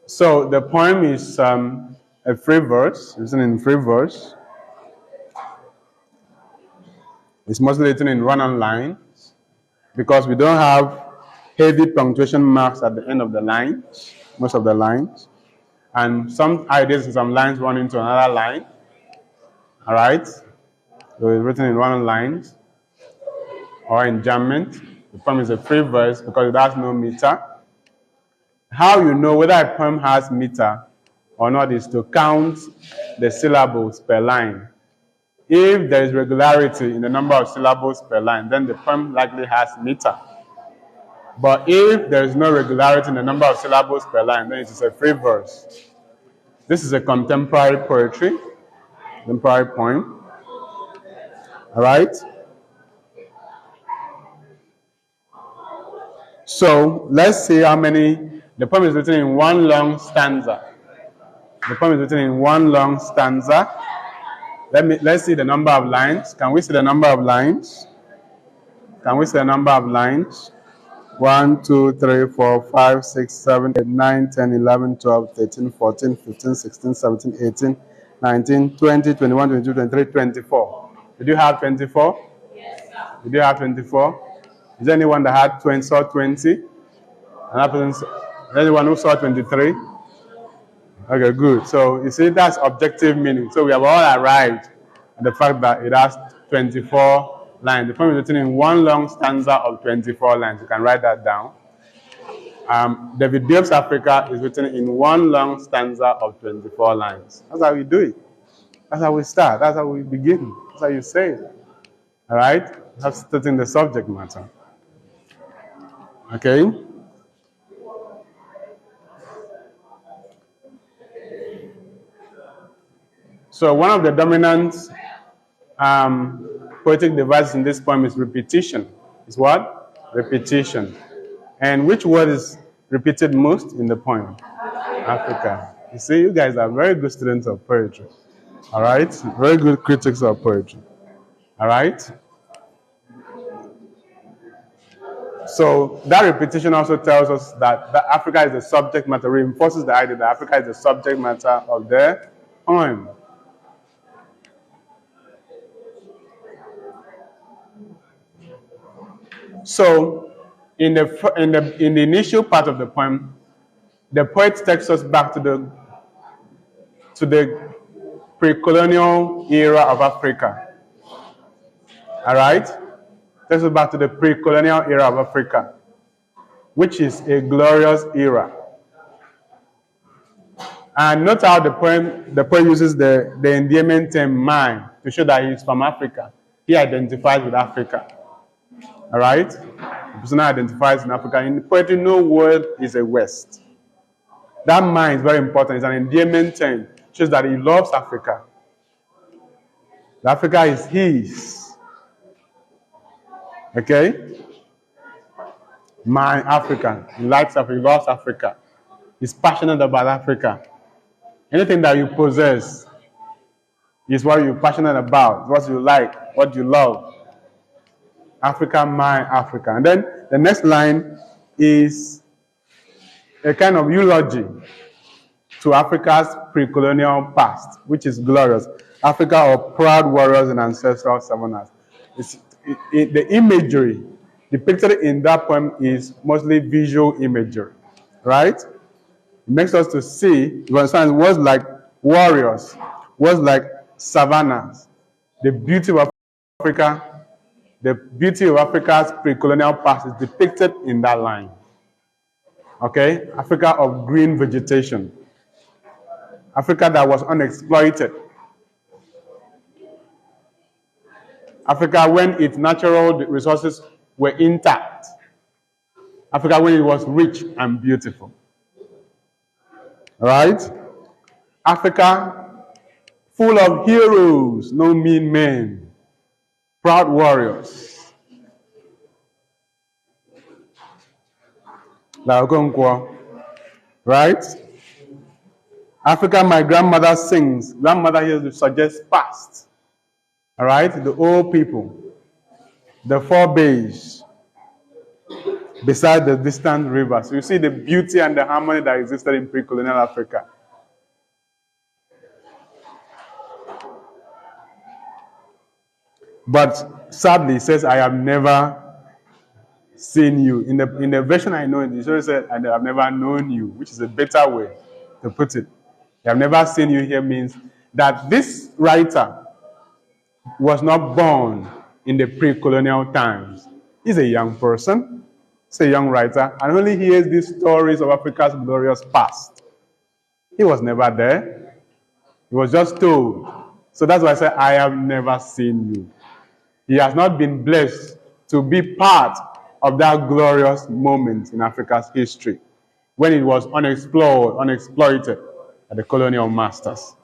Speaker 1: So the poem is a free verse, written in free verse. It's mostly written in run-on lines because we don't have heavy punctuation marks at the end of the lines, most of the lines. And some ideas in some lines run into another line, all right? So it's written in run-on lines or in enjambment. The poem is a free verse because it has no meter. How you know whether a poem has meter or not is to count the syllables per line. If there is regularity in the number of syllables per line, then the poem likely has meter. But if there is no regularity in the number of syllables per line, then it is a free verse. This is a contemporary poetry, contemporary poem. All right? So let's see how many. The poem is written in one long stanza. The poem is written in one long stanza. Let's see the number of lines. Can we see the number of lines? Can we see the number of lines? 1, 2, 3, 4, 5, 6, 7, 8, 9, 10, 11, 12, 13, 14, 15, 16, 17, 18, 19, 20, 21, 22, 23, 24. Did you have 24? Yes, sir. Did you have 24? Is there anyone that had 20, saw 20? Another person, anyone who saw 23? Okay, good. So you see, that's objective meaning. So we have all arrived at the fact that it has 24 lines. The poem is written in one long stanza of 24 lines. You can write that down. David Bieb's Africa is written in one long stanza of 24 lines. That's how we do it. That's how we start. That's how we begin. That's how you say it. All right? That's stating the subject matter. Okay? So one of the dominant poetic devices in this poem is repetition. Is what? Repetition. And which word is repeated most in the poem? Africa. You see, you guys are very good students of poetry. All right? Very good critics of poetry. All right? So that repetition also tells us that Africa is the subject matter, reinforces the idea that Africa is the subject matter of the poem. So, in the initial part of the poem, the poet takes us back to the pre-colonial era of Africa. All right, takes us back to the pre-colonial era of Africa, which is a glorious era. And note how the poet uses the endearment term "mine" to show that he's from Africa. He identifies with Africa. All right? The person identifies in Africa. In poetry, no word is a West. That "mine" is very important. It's an endearment term. It shows that he loves Africa. Africa is his. Okay? My African. He likes Africa. He loves Africa. He's passionate about Africa. Anything that you possess It's what you're passionate about, what you like, what you love. Africa, my Africa. And then the next line is a kind of eulogy to Africa's pre-colonial past, which is glorious. Africa of proud warriors and ancestral savannas. The imagery depicted in that poem is mostly visual imagery, right? It makes us to see, you understand, words like warriors, words like savannas, the beauty of Africa, the beauty of Africa's pre-colonial past is depicted in that line. Okay? Africa of green vegetation. Africa that was unexploited. Africa when its natural resources were intact. Africa when it was rich and beautiful. Right? Africa full of heroes, no mean men, proud warriors. Right? Africa, my grandmother sings. Grandmother here suggests past. All right? The old people, the four bays, beside the distant rivers. So you see the beauty and the harmony that existed in pre-colonial Africa. But sadly, it says, I have never seen you. In the version I know, it should say, I have never known you, which is a better way to put it. I have never seen you here means that this writer was not born in the pre-colonial times. He's a young person, he's a young writer, and only hears these stories of Africa's glorious past. He was never there. He was just told. So that's why I say, I have never seen you. He has not been blessed to be part of that glorious moment in Africa's history when it was unexplored, unexploited by the colonial masters.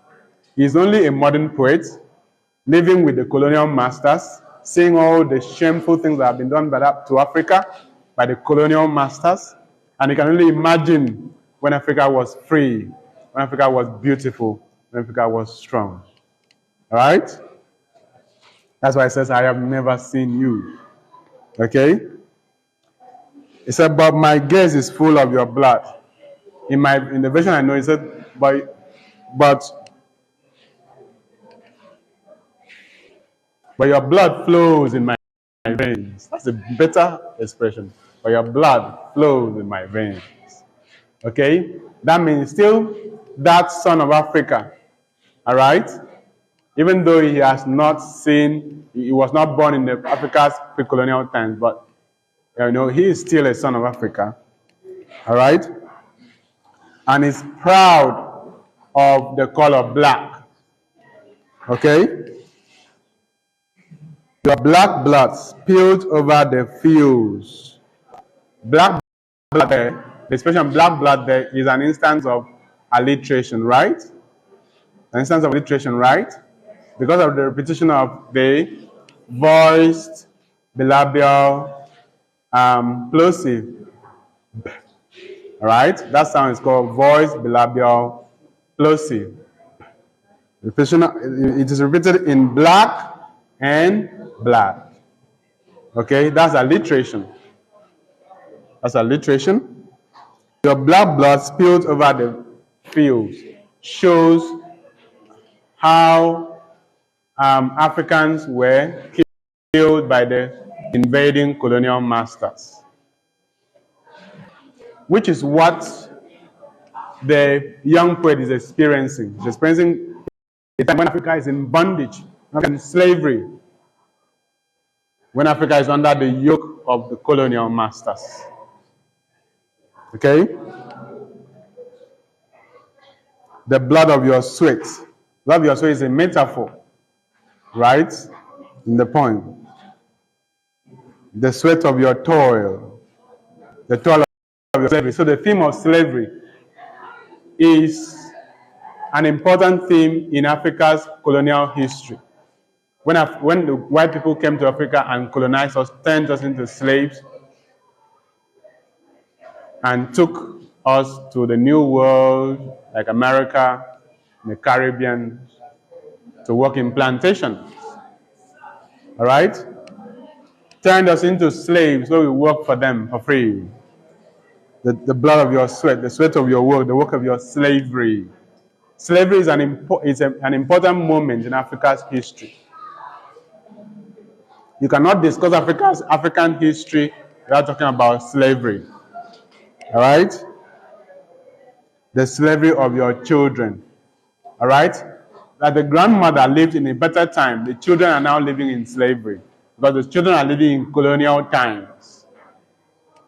Speaker 1: He is only a modern poet living with the colonial masters, seeing all the shameful things that have been done to Africa by the colonial masters, and he can only imagine when Africa was free, when Africa was beautiful, when Africa was strong. All right? That's why it says, I have never seen you. Okay? It said, but my gaze is full of your blood. In the version I know, it said, but your blood flows in my veins. That's a better expression. But your blood flows in my veins. Okay? That means still that son of Africa. All right? Even though he has not seen, he was not born in Africa's pre-colonial times, but he is still a son of Africa. All right? And is proud of the color black. Okay? Your black blood spilled over the fields. Black blood there, the expression black blood there is an instance of alliteration, right? An instance of alliteration, right? Because of the repetition of the voiced, bilabial, plosive. All right? That sound is called voiced, bilabial, plosive. It is repeated in black and black. Okay? That's alliteration. That's alliteration. Your black blood spilled over the fields shows how Africans were killed by the invading colonial masters, which is what the young poet is experiencing. He's experiencing a time when Africa is in bondage, in slavery, when Africa is under the yoke of the colonial masters. Okay? The blood of your sweat. Blood of your sweat is a metaphor, right? In the poem. The sweat of your toil. The toil of your slavery. So the theme of slavery is an important theme in Africa's colonial history. When the white people came to Africa and colonized us, turned us into slaves, and took us to the New World, like America, the Caribbean, to work in plantations. All right? Turned us into slaves where we work for them for free. The blood of your sweat, the sweat of your work, the work of your slavery. Slavery is an important moment in Africa's history. You cannot discuss African history without talking about slavery. All right? The slavery of your children. All right? That the grandmother lived in a better time, the children are now living in slavery because the children are living in colonial times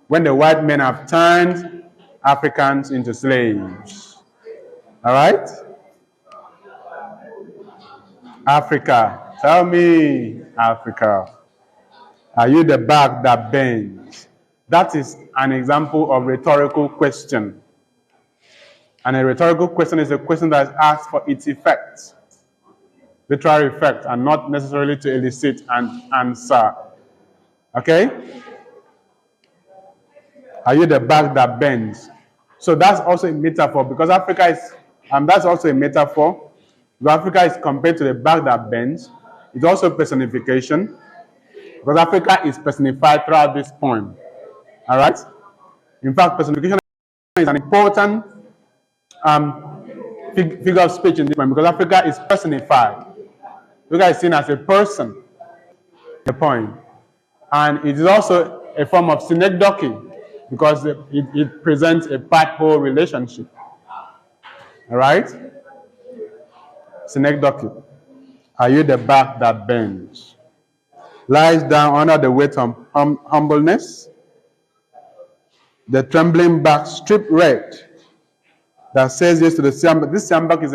Speaker 1: when the white men have turned Africans into slaves. All right? Africa. Tell me, Africa. Are you the back that bends? That is an example of rhetorical question. And a rhetorical question is a question that is asked for its effect, literary effect, and not necessarily to elicit an answer. Okay? Are you the back that bends? So that's also a metaphor because Africa is, that's also a metaphor. Because Africa is compared to the back that bends. It's also personification because Africa is personified throughout this poem. All right? In fact, personification is an important figure of speech in this poem because Africa is personified. Africa is seen as a person in the poem. And it is also a form of synecdoche because it presents a part-whole relationship. All right? Synecdoche. Are you the back that bends? Lies down under the weight of humbleness. The trembling back stripped red that says yes to the siambak. This siambak is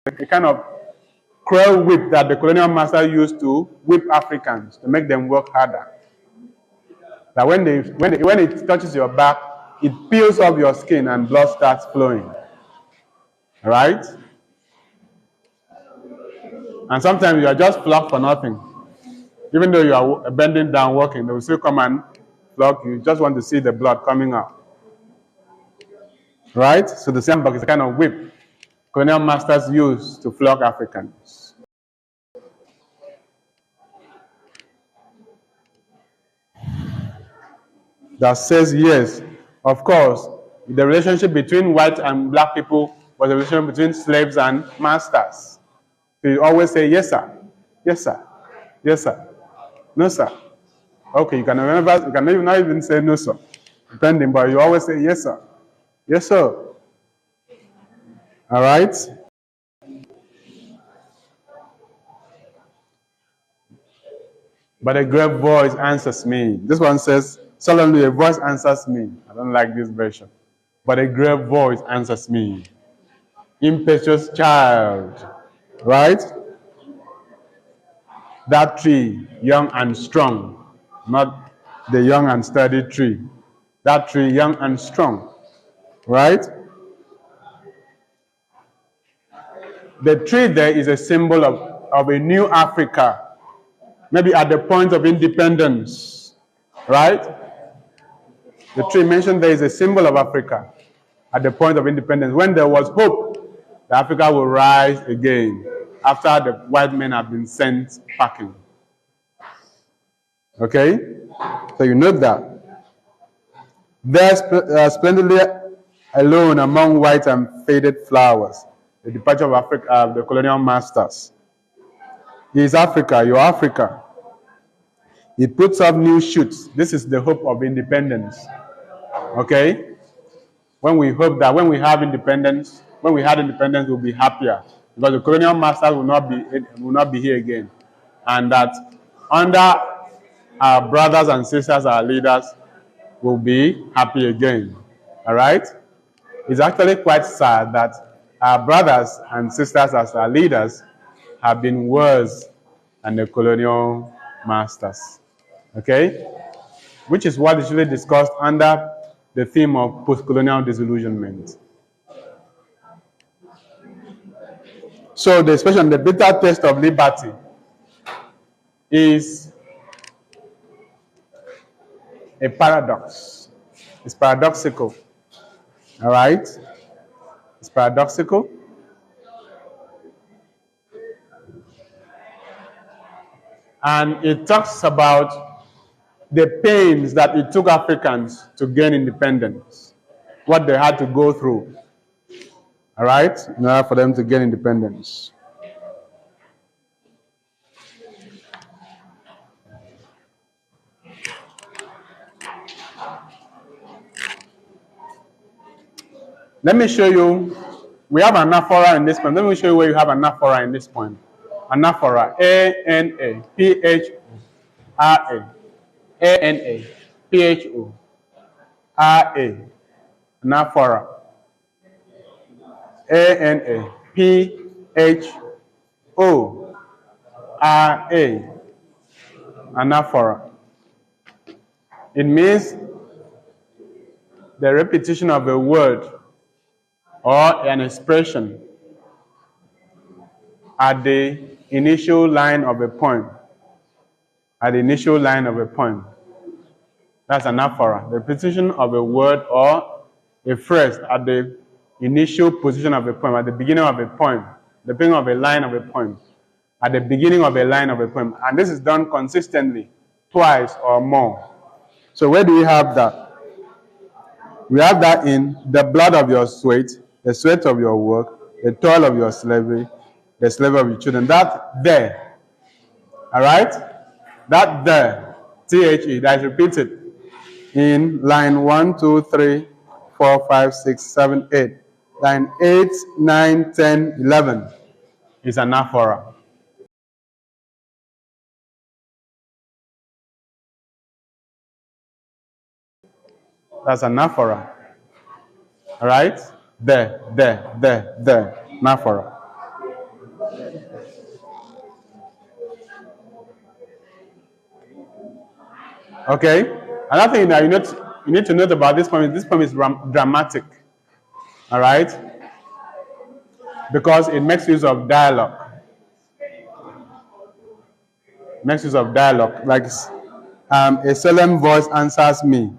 Speaker 1: a kind of cruel whip that the colonial master used to whip Africans to make them work harder. That when it touches your back, it peels off your skin and blood starts flowing. Right? And sometimes you are just flogged for nothing. Even though you are bending down working, they will still come and flog you. You just want to see the blood coming out. Right? So the siambak is a kind of whip colonial masters use to flog Africans. That says yes. Of course, the relationship between white and black people was a relationship between slaves and masters. So you always say yes, sir, yes, sir, yes, sir, no, sir. Okay, you can not even say no, sir, depending, but you always say yes, sir, yes, sir. All right. But a great voice answers me. This one says, solemnly a voice answers me. I don't like this version. But a great voice answers me. Impetuous child, right? That tree, young and strong, not the young and sturdy tree. That tree, young and strong, right? The tree there is a symbol of a new Africa, maybe at the point of independence, right? The tree mentioned there is a symbol of Africa at the point of independence, when there was hope that Africa will rise again after the white men have been sent packing. Okay? So you note that. There, splendidly alone among white and faded flowers, the departure of Africa, the colonial masters. He is Africa, you're Africa. He puts up new shoots. This is the hope of independence. Okay? When we hope that when we have independence, when we had independence, we'll be happier because the colonial masters will not be here again, and that under our brothers and sisters, our leaders, will be happy again. All right? It's actually quite sad that our brothers and sisters as our leaders have been worse than the colonial masters. Okay? Which is what is usually discussed under the theme of post-colonial disillusionment. So the expression, the bitter taste of liberty, is a paradox. It's paradoxical. All right? It's paradoxical. And it talks about the pains that it took Africans to gain independence, what they had to go through, all right, in order for them to gain independence. Let me show you, we have anaphora in this point. Let me show you where you have anaphora in this point. Anaphora, A-N-A, P-H-O-R-A, A-N-A, P-H-O-R-A, anaphora, A-N-A, P-H-O-R-A, anaphora. It means the repetition of a word or an expression at the initial line of a poem. At the initial line of a poem. That's anaphora. The repetition of a word or a phrase at the initial position of a poem, at the beginning of a poem, the beginning of a line of a poem, at the beginning of a line of a poem. And this is done consistently, twice or more. So where do we have that? We have that in the blood of your sweat, the sweat of your work, the toil of your slavery, the slavery of your children. That there. All right? That there, T-H-E, that is repeated in line 1, 2, 3, 4, 5, 6, 7, 8. Line 8, 9, 10, 11 is anaphora. That's anaphora. All right? There, anaphora. Okay? Another thing that you need to note about this poem is dramatic. All right? Because it makes use of dialogue. Makes use of dialogue. Like a solemn voice answers me,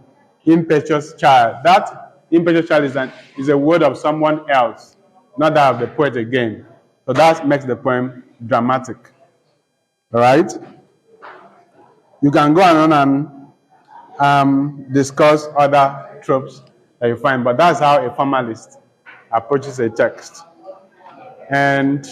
Speaker 1: impetuous child. That impetuous child is a word of someone else, not that of the poet again. So that makes the poem dramatic. All right? You can go on and discuss other tropes that you find, but that's how a formalist approaches a text. And